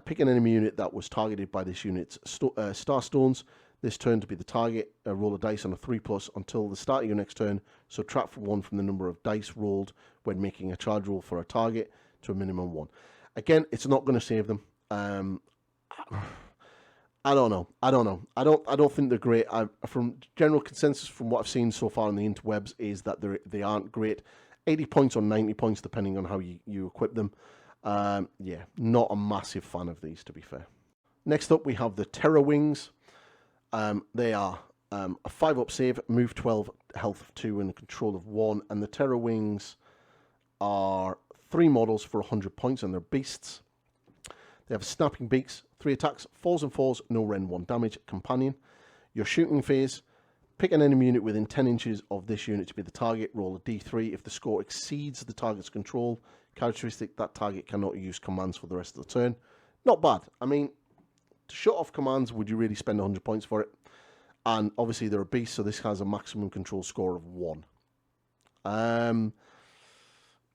pick an enemy unit that was targeted by this unit's star stones. This turn to be the target. Roll a dice on a 3+ until the start of your next turn. Subtract 1 from the number of dice rolled when making a charge roll for a target to a minimum 1. Again, it's not going to save them. I don't know. I don't think they're great. From general consensus, from what I've seen so far on the interwebs, is that they aren't great. 80 points or 90 points, depending on how you equip them. Yeah, not a massive fan of these, to be fair. Next up, we have the Terror Wings. They are a 5-up save, move 12, health of 2, and control of 1. And the Terror Wings are 3 models for 100 points, and they're beasts. They have snapping beaks, 3 attacks, 4s and 4s, no rend, 1 damage, companion. Your shooting phase, pick an enemy unit within 10 inches of this unit to be the target, roll a d3. If the score exceeds the target's control characteristic, that target cannot use commands for the rest of the turn. Not bad. I mean, to shut off commands, would you really spend 100 points for it? And obviously they're a beast, so this has a maximum control score of 1.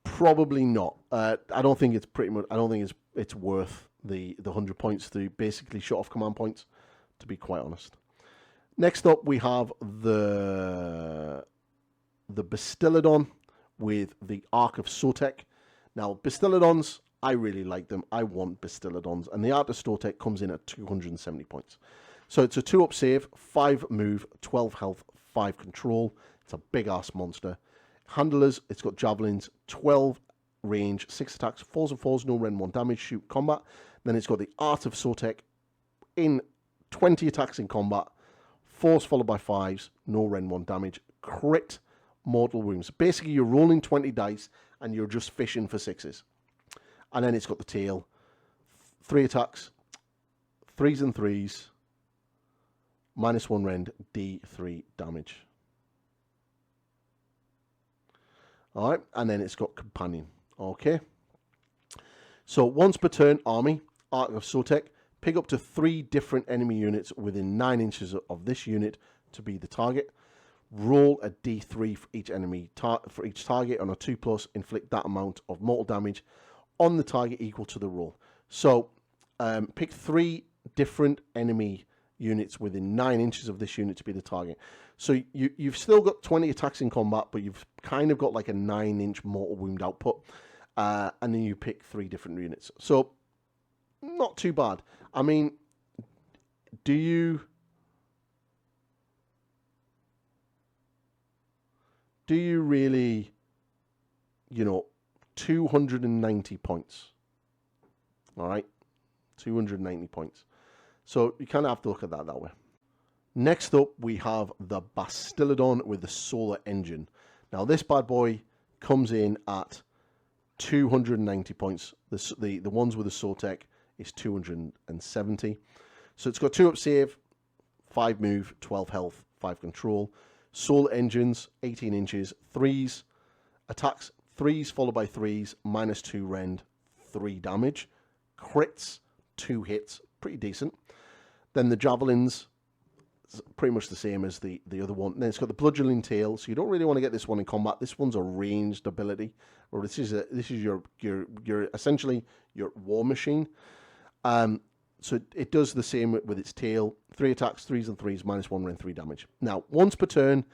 Probably not. I don't think it's pretty much. I don't think it's worth the 100 points to basically shut off command points, to be quite honest. Next up, we have the Bastillodon with the Ark of Sotek. Now, Bastillodons, I really like them. I want Bastillodons, and the Ark of Sotek comes in at 270 points. So it's a 2-up save, 5 move, 12 health, 5 control. It's a big-ass monster. Handlers, it's got javelins, 12 range, 6 attacks, 4s and 4s, no rend, 1 damage, shoot, combat. Then it's got the Art of Sotek in 20 attacks in combat, 4s followed by 5s, no rend, 1 damage, crit, mortal wounds. Basically, you're rolling 20 dice and you're just fishing for 6s. And then it's got the tail, 3 attacks, 3s and 3s, -1 rend, d3 damage. All right, and then it's got companion. Okay. So once per turn, army, Ark of Sotek, pick up to 3 different enemy units within 9 inches of this unit to be the target. Roll a d3 for each enemy for each target on a 2+. Inflict that amount of mortal damage on the target equal to the roll. So pick 3 different enemy units within 9 inches of this unit to be the target. So you've still got 20 attacks in combat, but you've kind of got like a 9-inch mortal wound output. And then you pick 3 different units. So not too bad. I mean, do you really, 290 points. All right, 290 points. So you kind of have to look at that way. Next up, we have the Bastillodon with the solar engine. Now, this bad boy comes in at 290 points. The ones with the Sotek is 270. So it's got 2-up save, 5 move, 12 health, 5 control. Solar engines, 18 inches, 3s, attacks, 3s followed by 3s, -2 rend, 3 damage. Crits, 2 hits, pretty decent. Then the javelins, pretty much the same as the other one. Then it's got the bludgeoning tail, so you don't really want to get this one in combat. This one's a ranged ability, or this is your essentially your war machine. So it does the same with its tail. 3 attacks, 3s and 3s, -1 rend, 3 damage. Now, once per turn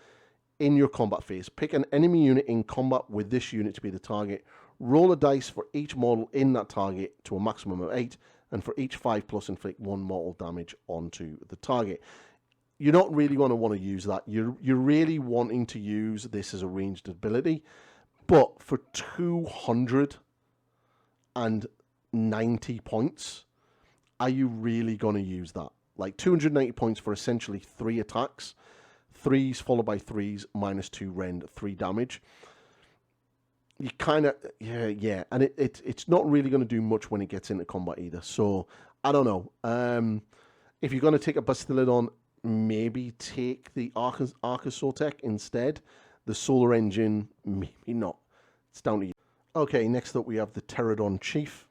in your combat phase, pick an enemy unit in combat with this unit to be the target. Roll a dice for each model in that target to a maximum of 8, and for each 5+, inflict 1 mortal damage onto the target. You're not really going to want to use that. You're really wanting to use this as a ranged ability, but for 290 points, are you really going to use that? Like 290 points for essentially 3 attacks, 3s followed by 3s, -2 rend, 3 damage. You kind of, yeah. And it's not really going to do much when it gets into combat either. So, I don't know. If you're going to take a Bastillodon, maybe take the Ark of Sotek instead. The solar engine, maybe not. It's down to you. Okay, next up we have the Pterodon Chief.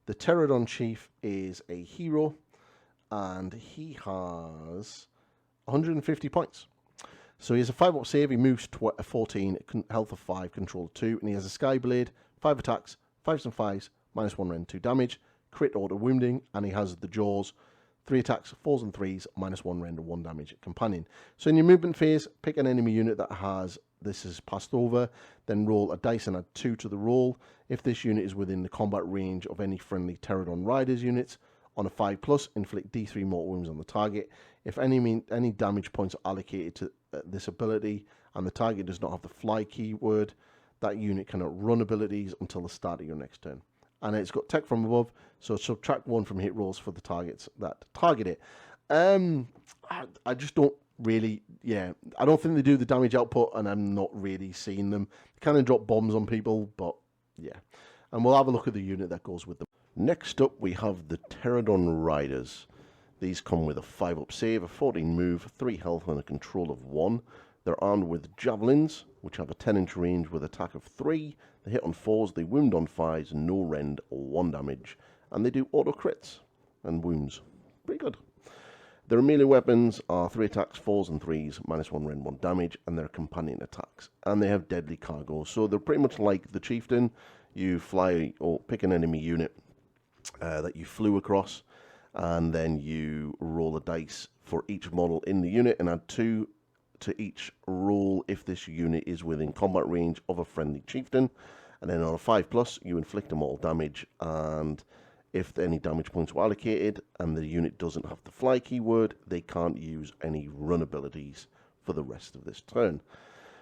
The Pterodon Chief is a hero, and he has 150 points. So he has a 5-up save, he moves 14, health of 5, control of 2, and he has a Sky Blade, 5 attacks, 5s and 5s, -1 rend, 2 damage, crit auto wounding, and he has the Jaws, 3 attacks, 4s and 3s, -1 rend and 1 damage companion. So in your movement phase, pick an enemy unit that has this is passed over, then roll a dice and add 2 to the roll. If this unit is within the combat range of any friendly Pterodon Riders units, on a 5+, inflict D3 mortal wounds on the target. If any damage points are allocated to this ability and the target does not have the fly keyword, that unit cannot run abilities until the start of your next turn. And it's got tech from above, so subtract 1 from hit rolls for the targets that target it. I just don't really, I don't think they do the damage output, and I'm not really seeing them. They kind of drop bombs on people, but yeah. And we'll have a look at the unit that goes with them. Next up, we have the Pterodon Riders. These come with a 5-up save, a 14 move, 3 health, and a control of 1. They're armed with javelins, which have a 10-inch range with attack of 3. They hit on 4s, they wound on 5s, no rend or 1 damage. And they do auto crits and wounds. Pretty good. Their melee weapons are 3 attacks, 4s and 3s, -1 rend, 1 damage, and their companion attacks. And they have deadly cargo, so they're pretty much like the Chieftain. You fly or pick an enemy unit that you flew across, and then you roll a dice for each model in the unit and add 2 to each roll if this unit is within combat range of a friendly Chieftain. And then on a 5+, you inflict a mortal damage, and if any damage points were allocated and the unit doesn't have the fly keyword, they can't use any run abilities for the rest of this turn.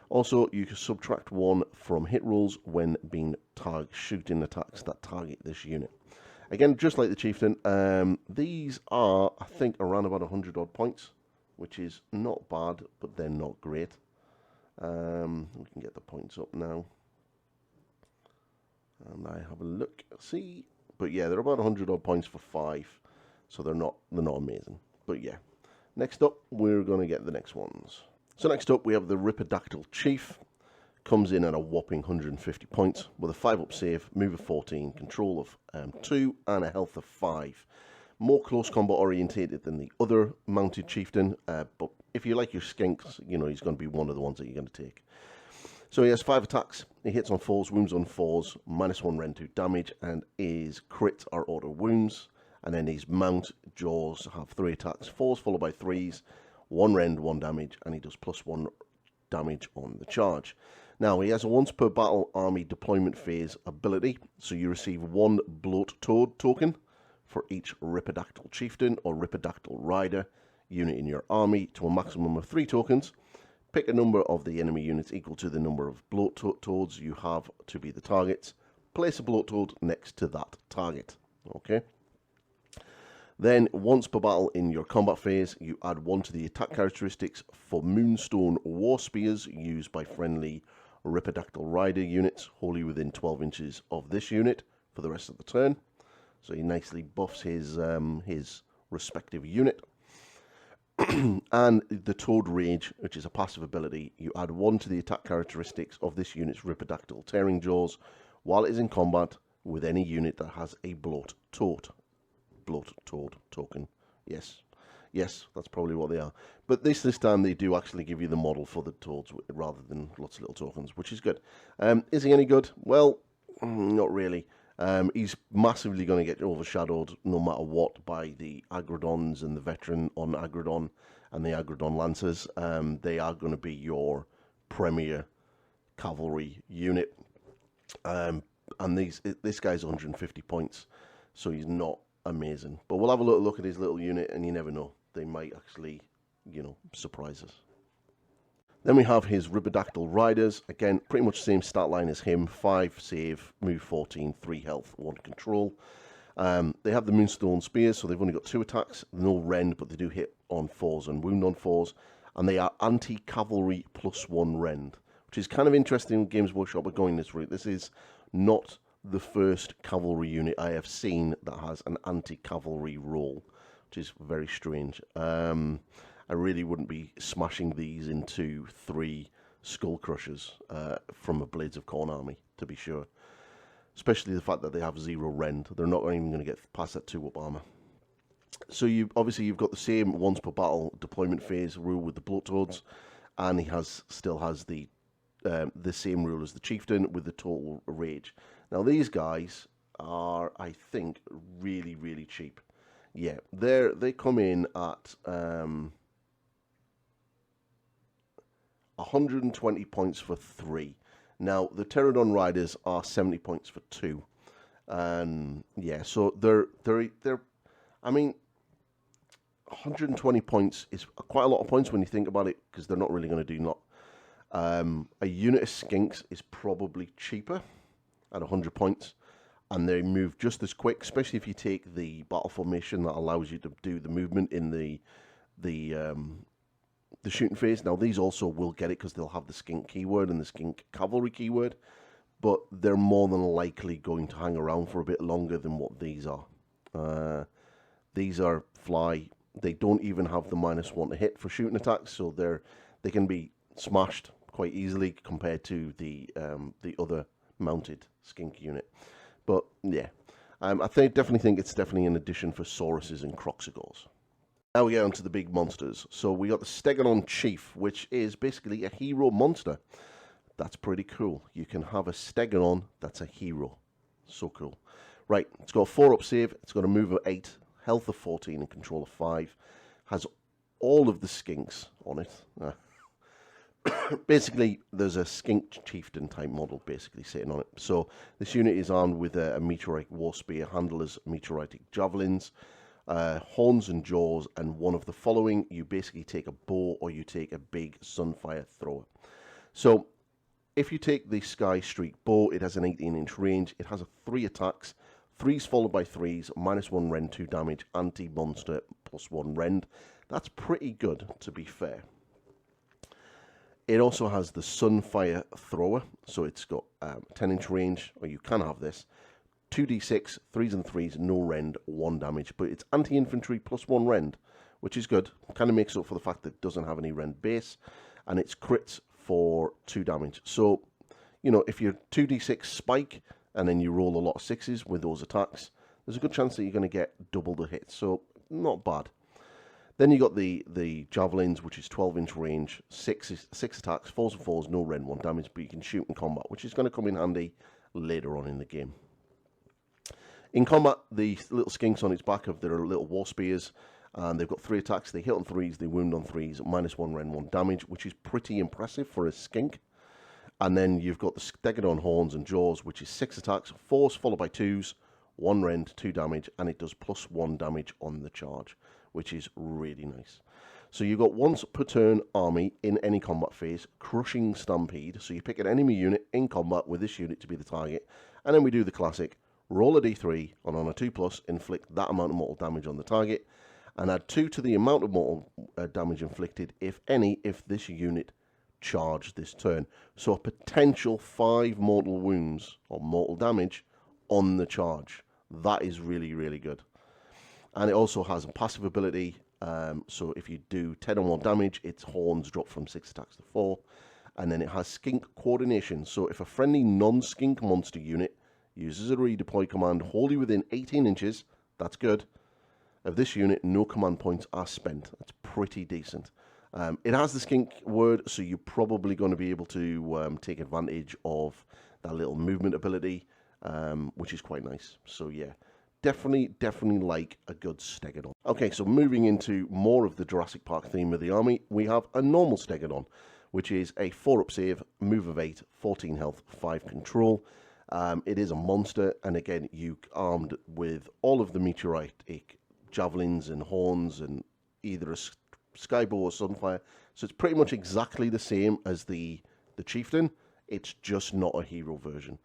Also, you can subtract 1 from hit rolls when being shooting attacks that target this unit. Again, just like the Chieftain, these are, I think, around about 100 odd points, which is not bad, but they're not great. We can get the points up now. And I have a look, see. But yeah, they're about 100 odd points for 5, so they're not amazing. But yeah, next up, we're going to get the next ones. So next up, we have the Ripidactyl Chief. Comes in at a whopping 150 points with a 5-up save, move of 14, control of 2, and a health of 5. More close combat orientated than the other mounted Chieftain, but if you like your skinks, you know he's going to be one of the ones that you're going to take. So he has 5 attacks, he hits on 4s, wounds on 4s, -1 rend, 2 damage, and his crits are auto wounds. And then his mount jaws have 3 attacks, 4s followed by 3s, 1 rend, 1 damage, and he does +1 damage on the charge. Now, he has a once per battle army deployment phase ability, so you receive 1 Bloat Toad token for each Ripidactyl Chieftain or Ripidactyl Rider unit in your army to a maximum of 3 tokens. Pick a number of the enemy units equal to the number of Bloat Toads you have to be the targets. Place a Bloat Toad next to that target. Okay. Then, once per battle in your combat phase, you add 1 to the attack characteristics for Moonstone War Spears used by friendly Ripidactyl Rider units wholly within 12 inches of this unit for the rest of the turn. So he nicely buffs his respective unit. And the Toad Rage, which is a passive ability, you add 1 to the attack characteristics of this unit's Ripidactyl Tearing Jaws while it is in combat with any unit that has a Bloat Toad token. Yes, that's probably what they are. But this time they do actually give you the model for the toads rather than lots of little tokens, which is good. Is he any good? Well, not really. He's massively going to get overshadowed no matter what by the Agrodons and the veteran on Agrodon and the Agrodon Lancers. They are going to be your premier cavalry unit. And this guy's 150 points, so he's not amazing. But we'll have a little look at his little unit, and you never know. They might actually, surprise us. Then we have his Ripidactyl Riders. Again, pretty much the same stat line as him. 5 save, move 14, 3 health, 1 control. They have the Moonstone Spears, so they've only got 2 attacks. No rend, but they do hit on 4s and wound on 4s. And they are anti-cavalry +1 rend, which is kind of interesting. Games Workshop are going this route. This is not the first cavalry unit I have seen that has an anti-cavalry roll, which is very strange. I really wouldn't be smashing these into 3 Skull Crushers from a Blades of Khorne army, to be sure. Especially the fact that they have 0 rend. They're not even going to get past that 2-up armor. So you've got the same once per battle deployment phase rule with the blowtords, and he still has the same rule as the chieftain with the total rage. Now these guys are, I think, really, really cheap. Yeah, they come in at 120 points for 3. Now the Pterodon Riders are 70 points for 2, and yeah, so they're. I mean, 120 points is quite a lot of points when you think about it, because they're not really going to do not. A unit of skinks is probably cheaper at 100 points, and they move just as quick, especially if you take the battle formation that allows you to do the movement in the shooting phase. Now these also will get it because they'll have the skink keyword and the skink cavalry keyword, but they're more than likely going to hang around for a bit longer than what these are. These are fly. They don't even have the -1 to hit for shooting attacks, so they can be smashed quite easily compared to the other mounted skink unit. But yeah, I definitely think it's definitely an addition for Sauruses and Croxigors. Now we get on to the big monsters. So we got the Stegodon Chief, which is basically a hero monster. That's pretty cool. You can have a Stegodon that's a hero. So cool. Right, it's got a 4-up save, it's got a move of 8, health of 14 and control of 5. Has all of the skinks on it. Basically, there's a skink chieftain type model basically sitting on it. So this unit is armed with a meteorite war spear, handlers, meteoritic javelins, horns and jaws, and one of the following. You basically take a bow or you take a big sunfire thrower. So if you take the Sky Streak bow, it has an 18-inch range. It has 3 attacks, 3s followed by 3s, -1 rend, 2 damage, anti-monster, +1 rend. That's pretty good, to be fair. It also has the Sunfire Thrower, so it's got 10-inch range, or you can have this. 2d6, 3s and 3s, no rend, 1 damage, but it's anti-infantry +1 rend, which is good. Kind of makes up for the fact that it doesn't have any rend base, and it's crits for 2 damage. So, you know, if you're 2d6 spike, and then you roll a lot of 6s with those attacks, there's a good chance that you're going to get double the hits, so not bad. Then you got the javelins, which is 12-inch range, 6 attacks, 4s and 4s, no rend, 1 damage, but you can shoot in combat, which is going to come in handy later on in the game. In combat, the little skinks on its back have their little war spears, and they've got 3 attacks. They hit on 3s, they wound on 3s, -1 rend, 1 damage, which is pretty impressive for a skink. And then you've got the Stegodon horns and jaws, which is 6 attacks, 4s followed by 2s, 1 rend, 2 damage, and it does +1 damage on the charge, which is really nice. So you've got once per turn army in any combat phase, Crushing Stampede. So you pick an enemy unit in combat with this unit to be the target, and then we do the classic, roll a d3, and on a 2+, inflict that amount of mortal damage on the target, and add 2 to the amount of mortal damage inflicted, if any, if this unit charged this turn. So a potential 5 mortal wounds or mortal damage on the charge. That is really, really good. And it also has a passive ability, so if you do 10 or more damage, its horns drop from 6 attacks to 4. And then it has skink coordination, so if a friendly non-skink monster unit uses a redeploy command wholly within 18 inches, that's good, of this unit, no command points are spent. That's pretty decent. It has the skink word, so you're probably going to be able to take advantage of that little movement ability, which is quite nice. So yeah, definitely like a good Stegodon. Okay, so moving into more of the Jurassic Park theme of the army, we have a normal Stegodon, which is a 4-up save, move of 8, 14 health, 5 control. It is a monster, and again, you armed with all of the meteoritic javelins and horns and either a skybow or sunfire. So it's pretty much exactly the same as the chieftain. It's just not a hero version.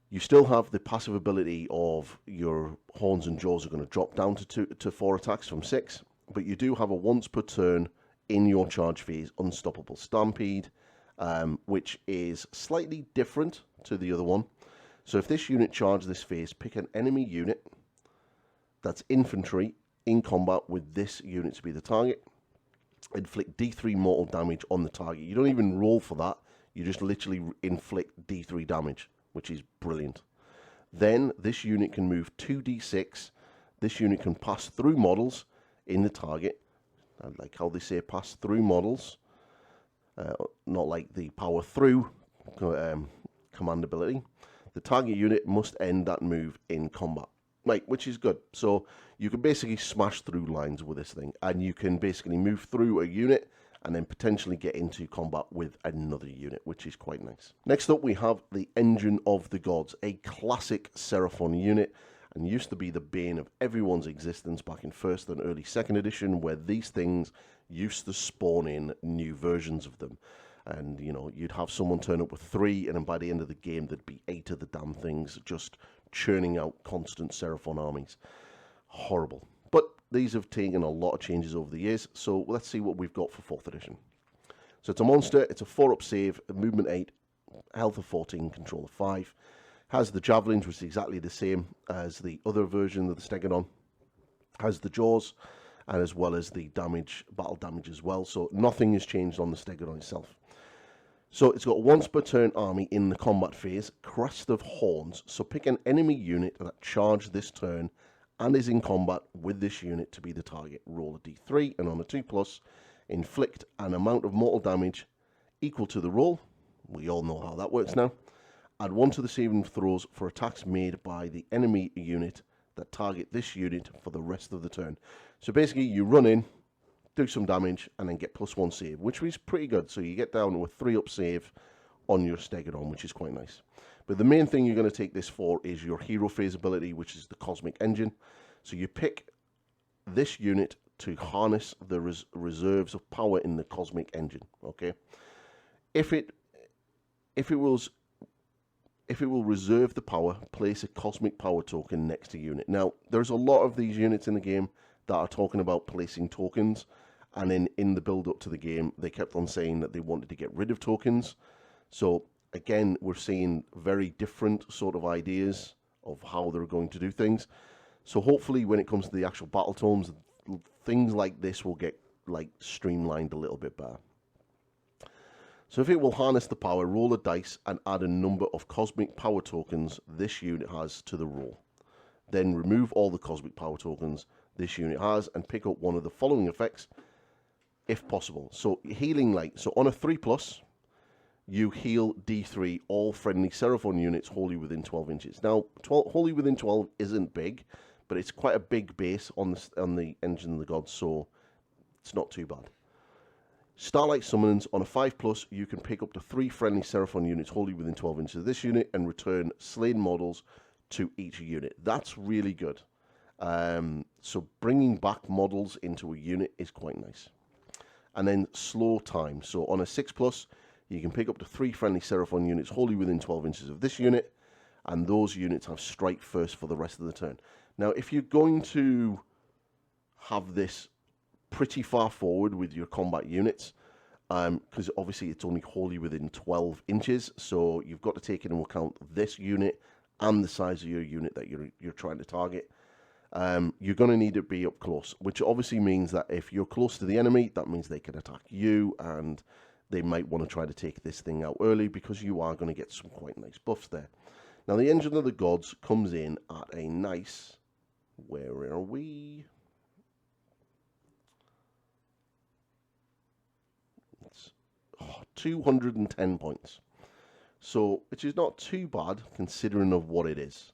You still have the passive ability of your horns and jaws are going to drop down to 4 attacks from 6, but you do have a once per turn in your charge phase unstoppable stampede, which is slightly different to the other one. So if this unit charges this phase, pick an enemy unit that's infantry in combat with this unit to be the target. Inflict D3 mortal damage on the target. You don't even roll for that. You just literally inflict D3 damage, which is brilliant. Then this unit can move 2d6 This unit can pass through models in the target. I like how they say pass through models, not like the power through command ability. The target unit must end that move in combat. Right, which is good. So you can basically smash through lines with this thing, and you can basically move through a unit and then potentially get into combat with another unit, which is quite nice. Next up, we have the Engine of the Gods, a classic Seraphon unit, and used to be the bane of everyone's existence back in 1st and early 2nd edition, where these things used to spawn in new versions of them. And, you know, you'd have someone turn up with 3, and then by the end of the game, there'd be 8 of the damn things just churning out constant Seraphon armies. Horrible. But these have taken a lot of changes over the years, so let's see what we've got for 4th edition. So it's a monster, it's a 4-up save, movement 8, health of 14, control of 5. Has the javelins, which is exactly the same as the other version of the Stegodon. Has the jaws, and as well as the damage, battle damage as well, so nothing has changed on the Stegodon itself. So it's got once per turn army in the combat phase, Crest of Horns. So pick an enemy unit that charged this turn and is in combat with this unit to be the target. Roll a d3 and on a 2+, inflict an amount of mortal damage equal to the roll. We all know how that works now. Add 1 to the saving throws for attacks made by the enemy unit that target this unit for the rest of the turn. So basically you run in, do some damage, and then get +1 save, which is pretty good. So you get down to a 3-up save on your Stegodon, which is quite nice. But the main thing you're going to take this for is your hero phase ability, which is the Cosmic Engine. So you pick this unit to harness the reserves of power in the Cosmic Engine. Okay, if it will reserve the power, place a Cosmic Power token next to unit. Now, there's a lot of these units in the game that are talking about placing tokens, and then in the build up to the game they kept on saying that they wanted to get rid of tokens. So again, we're seeing very different sort of ideas of how they're going to do things. So hopefully when it comes to the actual battle tomes, things like this will get like streamlined a little bit better. So if it will harness the power, roll a dice and add a number of Cosmic Power tokens this unit has to the roll. Then remove all the Cosmic Power tokens this unit has and pick up one of the following effects if possible. So healing light. So on a 3+, you heal D3 all friendly Seraphon units wholly within 12 inches. Now, wholly within 12 isn't big, but it's quite a big base on the Engine of the Gods, so it's not too bad. Starlight Summons. On a 5+, you can pick up to 3 friendly Seraphon units wholly within 12 inches of this unit and return slain models to each unit. That's really good. So bringing back models into a unit is quite nice. And then slow time. So on a 6+, you can pick up to 3 friendly Seraphon units wholly within 12 inches of this unit, and those units have strike first for the rest of the turn. Now, if you're going to have this pretty far forward with your combat units, because obviously it's only wholly within 12 inches, so you've got to take into account this unit and the size of your unit that you're trying to target. You're going to need to be up close, which obviously means that if you're close to the enemy, that means they can attack you, and they might want to try to take this thing out early because you are going to get some quite nice buffs there. Now, the Engine of the Gods comes in at a nice... Where are we? It's 210 points. So, which is not too bad considering of what it is.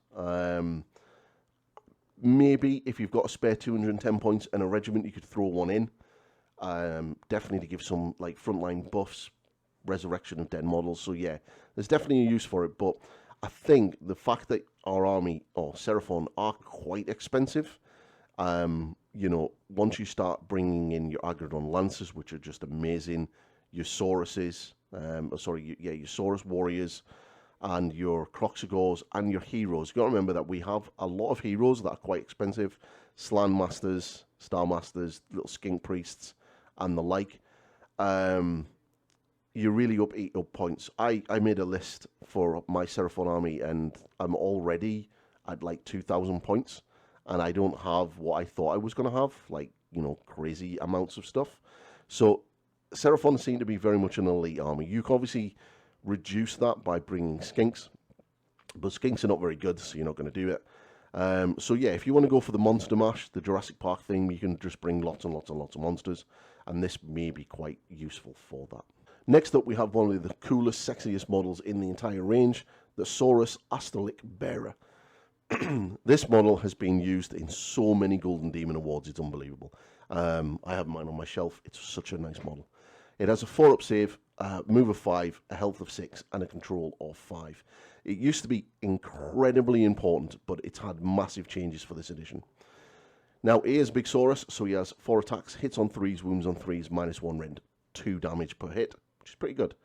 Maybe if you've got a spare 210 points and a regiment, you could throw one in. Definitely to give some like frontline buffs, resurrection of dead models. So yeah, there's definitely a use for it. But I think the fact that our army or Seraphon are quite expensive, you know, once you start bringing in your Agrodon Lancers, which are just amazing, your Sauruses, your Saurus Warriors, and your Croxagors and your heroes. You've got to remember that we have a lot of heroes that are quite expensive. Slan Masters, Star Masters, little Skink Priests, and the like. You're really up 8 up points. I made a list for my Seraphon army, and I'm already at like 2,000 points. And I don't have what I thought I was going to have, like, you know, crazy amounts of stuff. So Seraphon seem to be very much an elite army. You can obviously reduce that by bringing skinks, but skinks are not very good, so you're not going to do it. So yeah, if you want to go for the monster mash, the Jurassic Park thing, you can just bring lots and lots and lots of monsters, and this may be quite useful for that. Next up, we have one of the coolest, sexiest models in the entire range, the Saurus Astrolic Bearer. This model has been used in so many Golden Demon Awards, it's unbelievable. I have mine on my shelf. It's such a nice model. It has a 4-up save, move of 5, a health of 6, and a control of 5. It used to be incredibly important, but it's had massive changes for this edition. Now, he is Big Saurus, so he has 4 attacks, hits on 3s, wounds on 3s, -1 rend, 2 damage per hit, which is pretty good.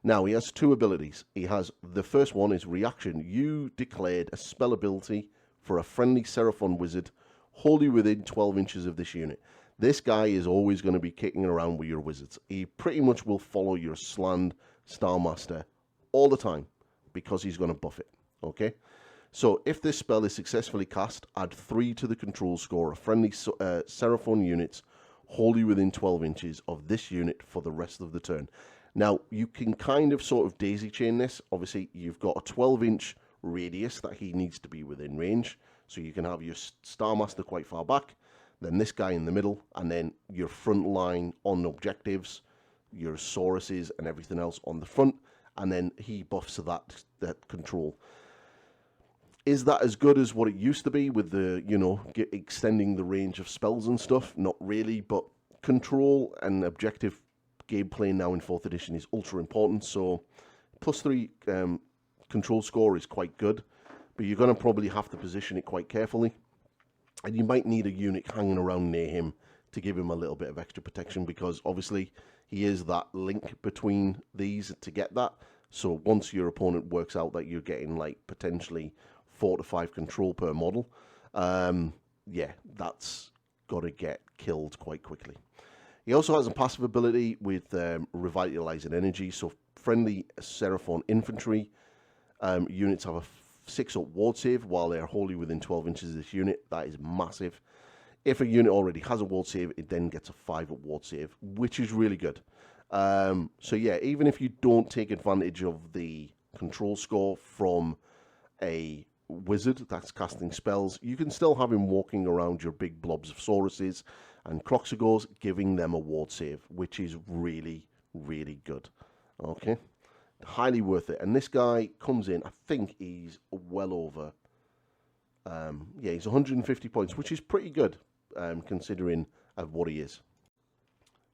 Now, he has 2 abilities. He has, the first one is Reaction. You declared a spell ability for a friendly Seraphon wizard wholly within 12 inches of this unit. This guy is always going to be kicking around with your wizards. He pretty much will follow your Sland Starmaster all the time because he's going to buff it, okay? So, if this spell is successfully cast, add 3 to the control score of friendly Seraphon units wholly within 12 inches of this unit for the rest of the turn. Now, you can kind of sort of daisy chain this. Obviously, you've got a 12-inch radius that he needs to be within range. So you can have your Starmaster quite far back, then this guy in the middle, and then your front line on objectives, your Sauruses and everything else on the front, and then he buffs that control. Is that as good as what it used to be with the, extending the range of spells and stuff? Not really, but control and objective gameplay now in 4th edition is ultra important, so +3 control score is quite good, but you're going to probably have to position it quite carefully, and you might need a unit hanging around near him to give him a little bit of extra protection, because obviously he is that link between these to get that. So once your opponent works out that you're getting like potentially 4 to 5 control per model, yeah, that's got to get killed quite quickly. He also has a passive ability with Revitalizing Energy, so friendly Seraphon Infantry units have a 6-up ward save while they're wholly within 12 inches of this unit. That is massive. If a unit already has a ward save, it then gets a 5-up ward save, which is really good. So yeah, even if you don't take advantage of the control score from a wizard that's casting spells, you can still have him walking around your big blobs of Sauruses and Croxagores, giving them a ward save, which is really, really good. Okay, highly worth it. And this guy comes in, I think he's well over, yeah, he's 150 points, which is pretty good, considering what he is.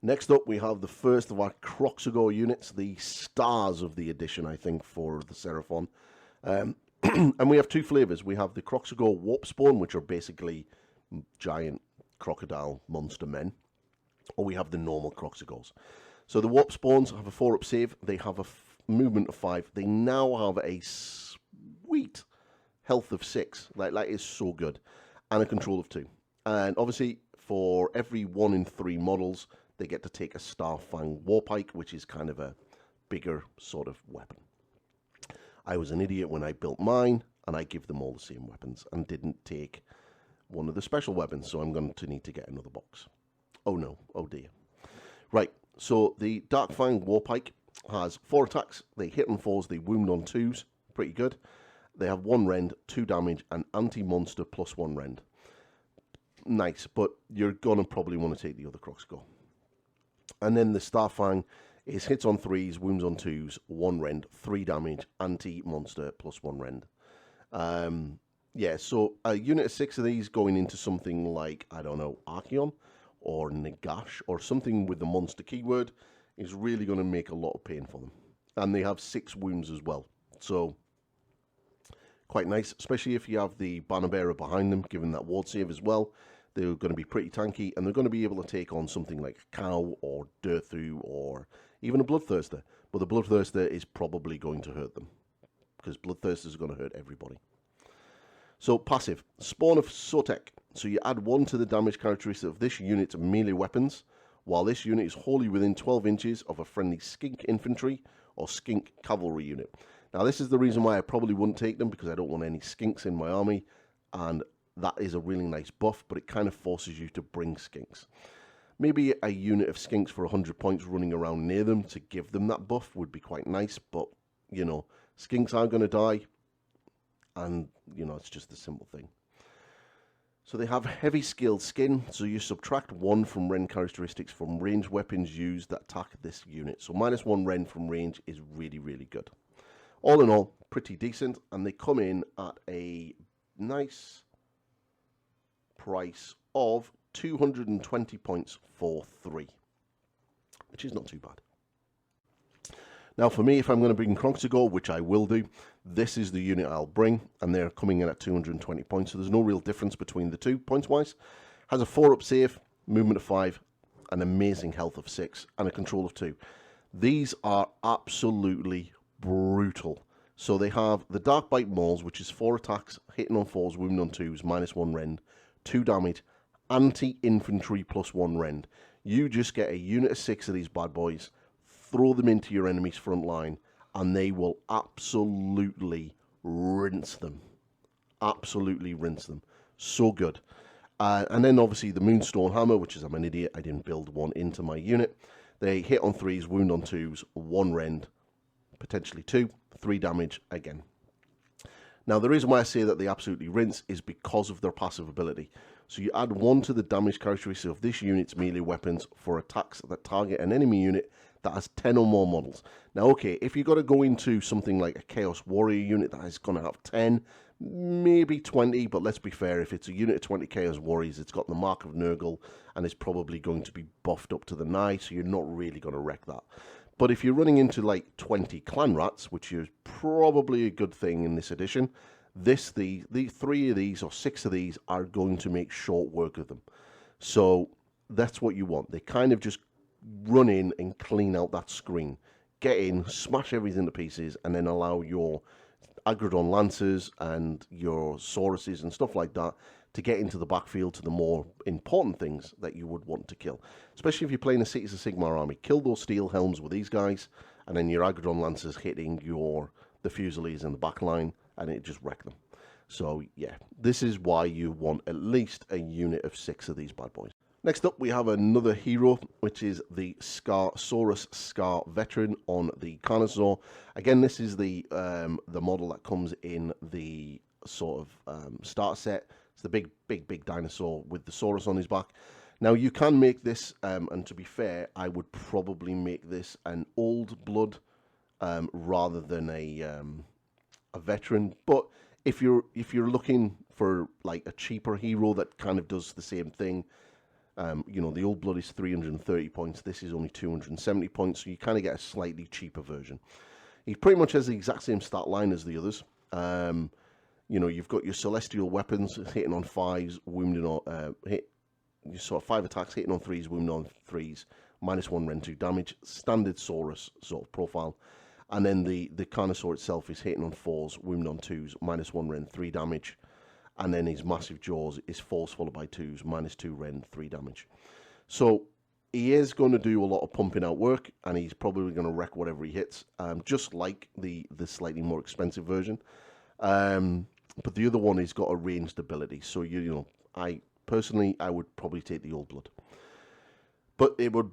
Next up, we have the first of our Croxagore units, the stars of the edition, I think, for the Seraphon. And we have 2 flavors. We have the Croxagore Warp Spawn, which are basically giant crocodile monster men, or we have the normal Croxagores. So the Warp Spawns have a 4-up save. They have a movement of 5. They now have a sweet health of 6. Like, that is so good. And a control of 2. And obviously, for every 1 in 3 models, they get to take a Starfang Warpike, which is kind of a bigger sort of weapon. I was an idiot when I built mine, and I give them all the same weapons, and didn't take one of the special weapons, so I'm going to need to get another box. Oh no, oh dear. Right, so the Darkfang Warpike has 4 attacks. They hit on 4s, they wound on 2s, pretty good. They have 1 rend, 2 damage, and anti-monster +1 rend. Nice, but you're going to probably want to take the other Croxagore. And then the Starfang is hits on 3s, wounds on 2s, 1 rend, 3 damage, anti-monster +1 rend. Yeah, so a unit of 6 of these going into something like, I don't know, Archeon or Nagash or something with the monster keyword is really going to make a lot of pain for them. And they have 6 wounds as well. So, quite nice, especially if you have the banner bearer behind them, given that ward save as well. They're going to be pretty tanky, and they're going to be able to take on something like a Cow or Dirthu or even a Bloodthirster. But the Bloodthirster is probably going to hurt them, because Bloodthirsters are going to hurt everybody. So, passive. Spawn of Sotek. So you add 1 to the damage characteristic of this unit's melee weapons, while this unit is wholly within 12 inches of a friendly skink infantry or skink cavalry unit. Now, this is the reason why I probably wouldn't take them, because I don't want any skinks in my army, and that is a really nice buff, but it kind of forces you to bring skinks. Maybe a unit of skinks for 100 points running around near them to give them that buff would be quite nice, but, you know, skinks are going to die, and, you know, it's just a simple thing. So they have heavy scaled skin, so you subtract 1 from rend characteristics from ranged weapons used that attack this unit. So -1 rend from range is really, really good. All in all, pretty decent, and they come in at a nice price of 220 points for 3, which is not too bad. Now for me, if I'm going to bring Kronk to go, which I will do, this is the unit I'll bring, and they're coming in at 220 points, so there's no real difference between the two points-wise. Has a 4-up save, movement of 5, an amazing health of 6, and a control of 2. These are absolutely brutal. So they have the Dark Bite Mauls, which is 4 attacks, hitting on 4s, wounding on 2s, -1 rend, 2 damage, anti-infantry +1 rend. You just get a unit of 6 of these bad boys, throw them into your enemy's front line, and they will absolutely rinse them. Absolutely rinse them. So good. And then obviously the Moonstone Hammer, which is, I'm an idiot, I didn't build one into my unit. They hit on 3s, wound on 2s, 1 rend, potentially 2, 3 damage again. Now the reason why I say that they absolutely rinse is because of their passive ability. So you add 1 to the damage characteristic of this unit's melee weapons for attacks that target an enemy unit that has 10 or more models. Now, okay, if you've got to go into something like a Chaos Warrior unit that is going to have 10, maybe 20, but let's be fair, if it's a unit of 20 Chaos Warriors, it's got the Mark of Nurgle, and it's probably going to be buffed up to the nigh, so you're not really going to wreck that. But if you're running into like 20 Clan Rats, which is probably a good thing in this edition, the 3 of these or 6 of these are going to make short work of them. So that's what you want. They kind of just run in and clean out that screen. Get in, smash everything to pieces, and then allow your Agrodon Lancers and your Sauruses and stuff like that to get into the backfield to the more important things that you would want to kill. Especially if you're playing a Cities of Sigmar army. Kill those Steel Helms with these guys, and then your Agrodon Lancers hitting the Fusiliers in the back line, and it just wreck them. So yeah, this is why you want at least a unit of 6 of these bad boys. Next up, we have another hero, which is the Saurus Scar Veteran on the Dinosaur. Again, this is the model that comes in the sort of starter set. It's the big dinosaur with the Saurus on his back. Now, you can make this, and to be fair, I would probably make this an old blood rather than a veteran. But if you're looking for like a cheaper hero that kind of does the same thing, you know, the old blood is 330 points. This is only 270 points, so you kind of get a slightly cheaper version. He pretty much has the exact same stat line as the others. You know, you've got your celestial weapons hitting on 5s, wounding on you saw 5 attacks, hitting on 3s, wounding on 3s, -1 rend 2 damage, standard Saurus sort of profile. And then the Carnosaur itself is hitting on 4s, wounding on 2s, -1 rend 3 damage. And then his massive jaws is 4s followed by 2s, -2 rend 3 damage. So he is going to do a lot of pumping out work, and he's probably going to wreck whatever he hits, just like the slightly more expensive version. But the other one has got a ranged ability. So you know, I would probably take the old blood, but it would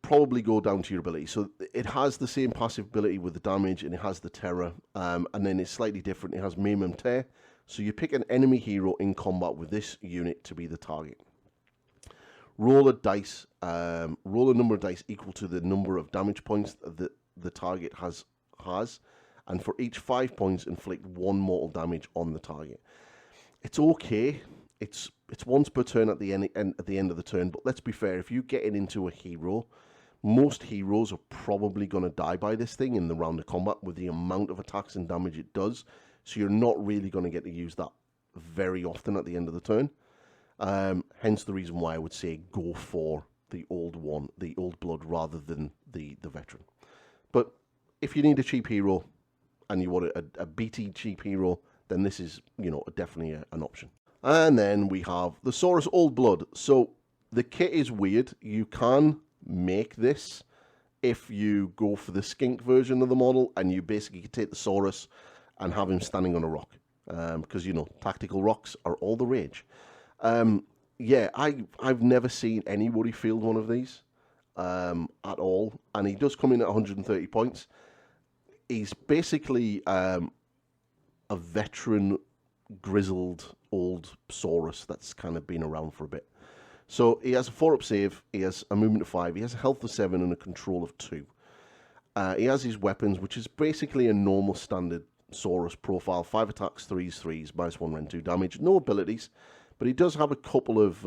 probably go down to your ability. So it has the same passive ability with the damage, and it has the terror, and then it's slightly different. It has maim and tear. So you pick an enemy hero in combat with this unit to be the target. Roll a dice. Roll a number of dice equal to the number of damage points that the target has, and for each 5 points, inflict 1 mortal damage on the target. It's okay. It's once per turn at the end of the turn. But let's be fair. If you get it into a hero, most heroes are probably going to die by this thing in the round of combat with the amount of attacks and damage it does. So you're not really going to get to use that very often at the end of the turn. Hence the reason why I would say go for the old one, the old blood, rather than the veteran. But if you need a cheap hero and you want a BT cheap hero, then this is, you know, definitely an option. And then we have the Saurus Old Blood. So the kit is weird. You can make this if you go for the skink version of the model, and you basically take the Saurus and have him standing on a rock, because, you know, tactical rocks are all the rage. Yeah, I've never seen anybody field one of these at all, and he does come in at 130 points. He's basically a veteran, grizzled old Saurus that's kind of been around for a bit. So he has a 4-up save, he has a movement of 5, he has a health of 7 and a control of 2. He has his weapons, which is basically a normal standard Saurus profile. 5 attacks, 3s, -1 rend 2 damage. No abilities, but he does have a couple of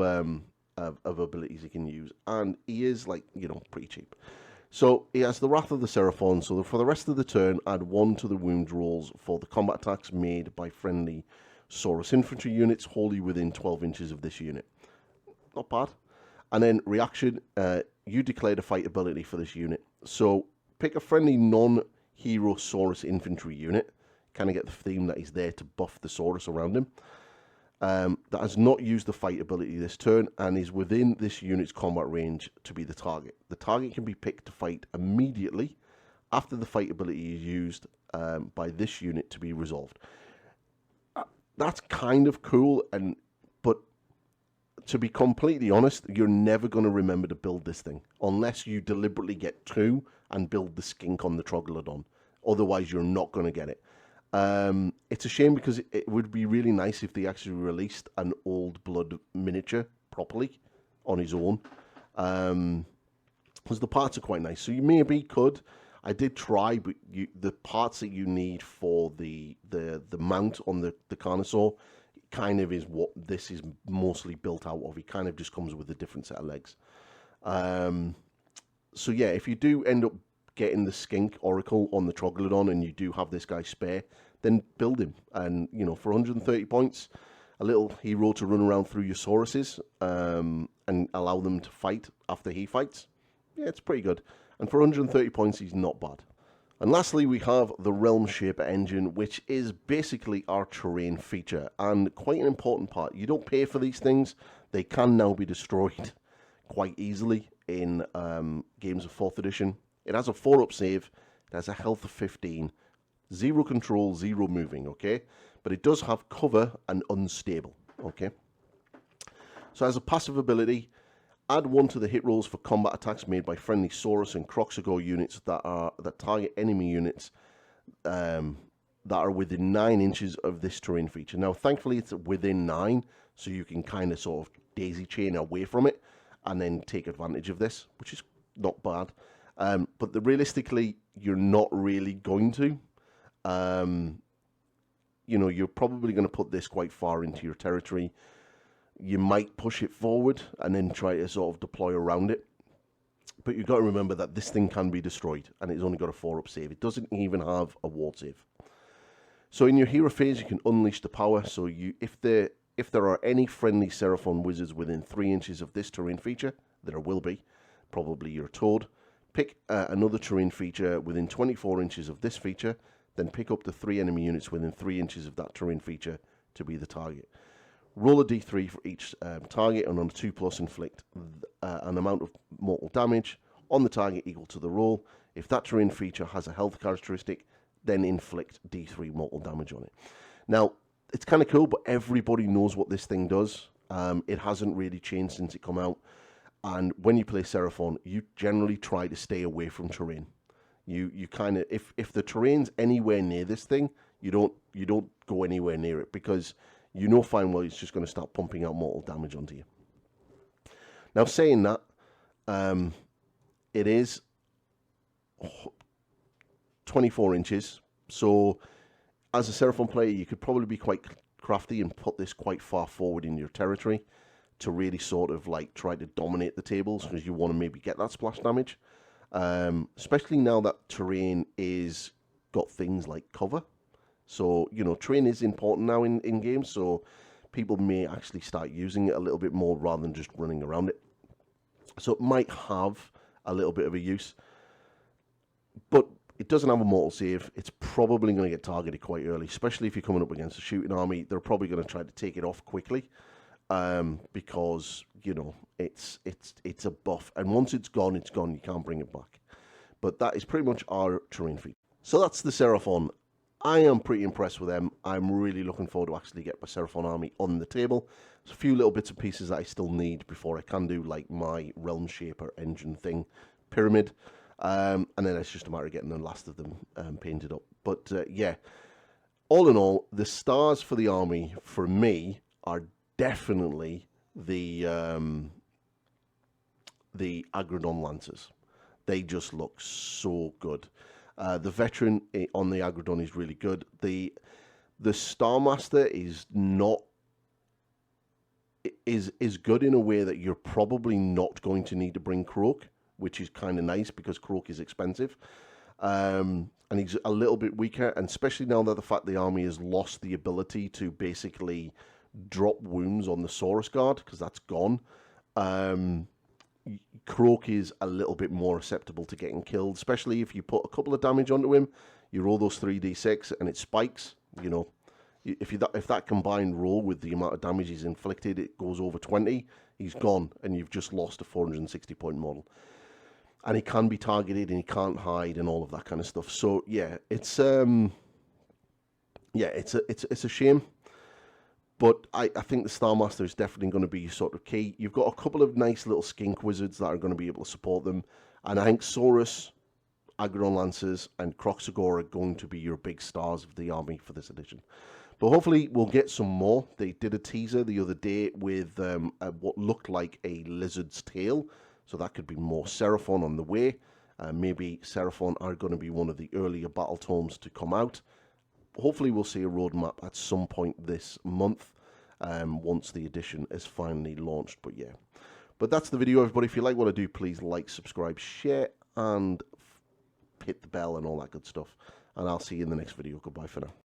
abilities he can use, and he is, like, you know, pretty cheap. So he has the Wrath of the Seraphon, so for the rest of the turn, add 1 to the wound rolls for the combat attacks made by friendly Saurus infantry units wholly within 12 inches of this unit. Not bad. And then reaction, you declared a fight ability for this unit. So pick a friendly non-hero Saurus infantry unit, kind of get the theme that he's there to buff the Saurus around him, that has not used the fight ability this turn and is within this unit's combat range to be the target. The target can be picked to fight immediately after the fight ability is used by this unit to be resolved. That's kind of cool, but to be completely honest, you're never going to remember to build this thing unless you deliberately get 2 and build the skink on the Troglodon. Otherwise, you're not going to get it. It's a shame because it would be really nice if they actually released an old blood miniature properly on his own, because the parts are quite nice. So you maybe could. I did try, but the parts that you need for the mount on the Carnosaur kind of is what this is mostly built out of. He kind of just comes with a different set of legs. So yeah, if you do end up getting the skink oracle on the Troglodon and you do have this guy spare, then build him. And, you know, for 130 points, a little hero to run around through your Sauruses and allow them to fight after he fights, yeah, it's pretty good. And for 130 points, he's not bad. And lastly, we have the Realm Shaper engine, which is basically our terrain feature and quite an important part. You don't pay for these things. They can now be destroyed quite easily in games of 4th edition. It has a 4-up save, it has a health of 15, 0 control, 0 moving, okay? But it does have cover and unstable, okay? So as a passive ability, add 1 to the hit rolls for combat attacks made by friendly Saurus and Croxagore units that target enemy units that are within 9 inches of this terrain feature. Now, thankfully, it's within 9, so you can kind of sort of daisy chain away from it and then take advantage of this, which is not bad. But realistically, you're not really going to. You know, you're probably going to put this quite far into your territory. You might push it forward and then try to sort of deploy around it. But you've got to remember that this thing can be destroyed, and it's only got a 4-up save. It doesn't even have a ward save. So in your hero phase, you can unleash the power. So if there are any friendly Seraphon wizards within 3 inches of this terrain feature, there will be, probably your Toad. Pick another terrain feature within 24 inches of this feature, then pick up the 3 enemy units within 3 inches of that terrain feature to be the target. Roll a d3 for each target, and on a 2+, inflict an amount of mortal damage on the target equal to the roll. If that terrain feature has a health characteristic, then inflict d3 mortal damage on it. Now, it's kind of cool, but everybody knows what this thing does. It hasn't really changed since it came out. And when you play Seraphon, you generally try to stay away from terrain. You kind of, if the terrain's anywhere near this thing, you don't go anywhere near it, because you know fine well it's just going to start pumping out mortal damage onto you. Now, saying that, it is 24 inches. So as a Seraphon player, you could probably be quite crafty and put this quite far forward in your territory to really sort of like try to dominate the tables, because you want to maybe get that splash damage. Especially now that terrain is got things like cover. So, you know, terrain is important now in games, so people may actually start using it a little bit more rather than just running around it. So it might have a little bit of a use, but it doesn't have a mortal save. It's probably going to get targeted quite early, especially if you're coming up against a shooting army. They're probably going to try to take it off quickly, because, you know, it's a buff, and once it's gone, you can't bring it back. But that is pretty much our terrain feat. So that's the Seraphon. I am pretty impressed with them. I'm really looking forward to actually get my Seraphon army on the table. There's a few little bits and pieces that I still need before I can do like my Realm Shaper engine thing, pyramid, and then it's just a matter of getting the last of them painted up. But yeah, all in all, the stars for the army for me are definitely the Agrodon Lancers. They just look so good. The veteran on the Agrodon is really good. The Starmaster is not is good in a way that you're probably not going to need to bring Croak, which is kind of nice because Croak is expensive. And he's a little bit weaker, and especially now that the fact the army has lost the ability to basically drop wounds on the Saurus Guard, because that's gone. Croak is a little bit more susceptible to getting killed, especially if you put a couple of damage onto him. You roll those 3d6 and it spikes. You know, if that combined roll with the amount of damage he's inflicted, it goes over 20, he's gone, and you've just lost a 460 point model. And he can be targeted, and he can't hide, and all of that kind of stuff. So yeah, it's a shame. But I think the Starmaster is definitely going to be sort of key. You've got a couple of nice little skink wizards that are going to be able to support them. And I think Saurus, Agrodon Lancers, and Kroxagor are going to be your big stars of the army for this edition. But hopefully we'll get some more. They did a teaser the other day with what looked like a lizard's tail. So that could be more Seraphon on the way. Maybe Seraphon are going to be one of the earlier battle tomes to come out. Hopefully we'll see a roadmap at some point this month once the edition is finally launched. But yeah, but that's the video, everybody. If you like what I do, please like, subscribe, share, and hit the bell and all that good stuff. And I'll see you in the next video. Goodbye for now.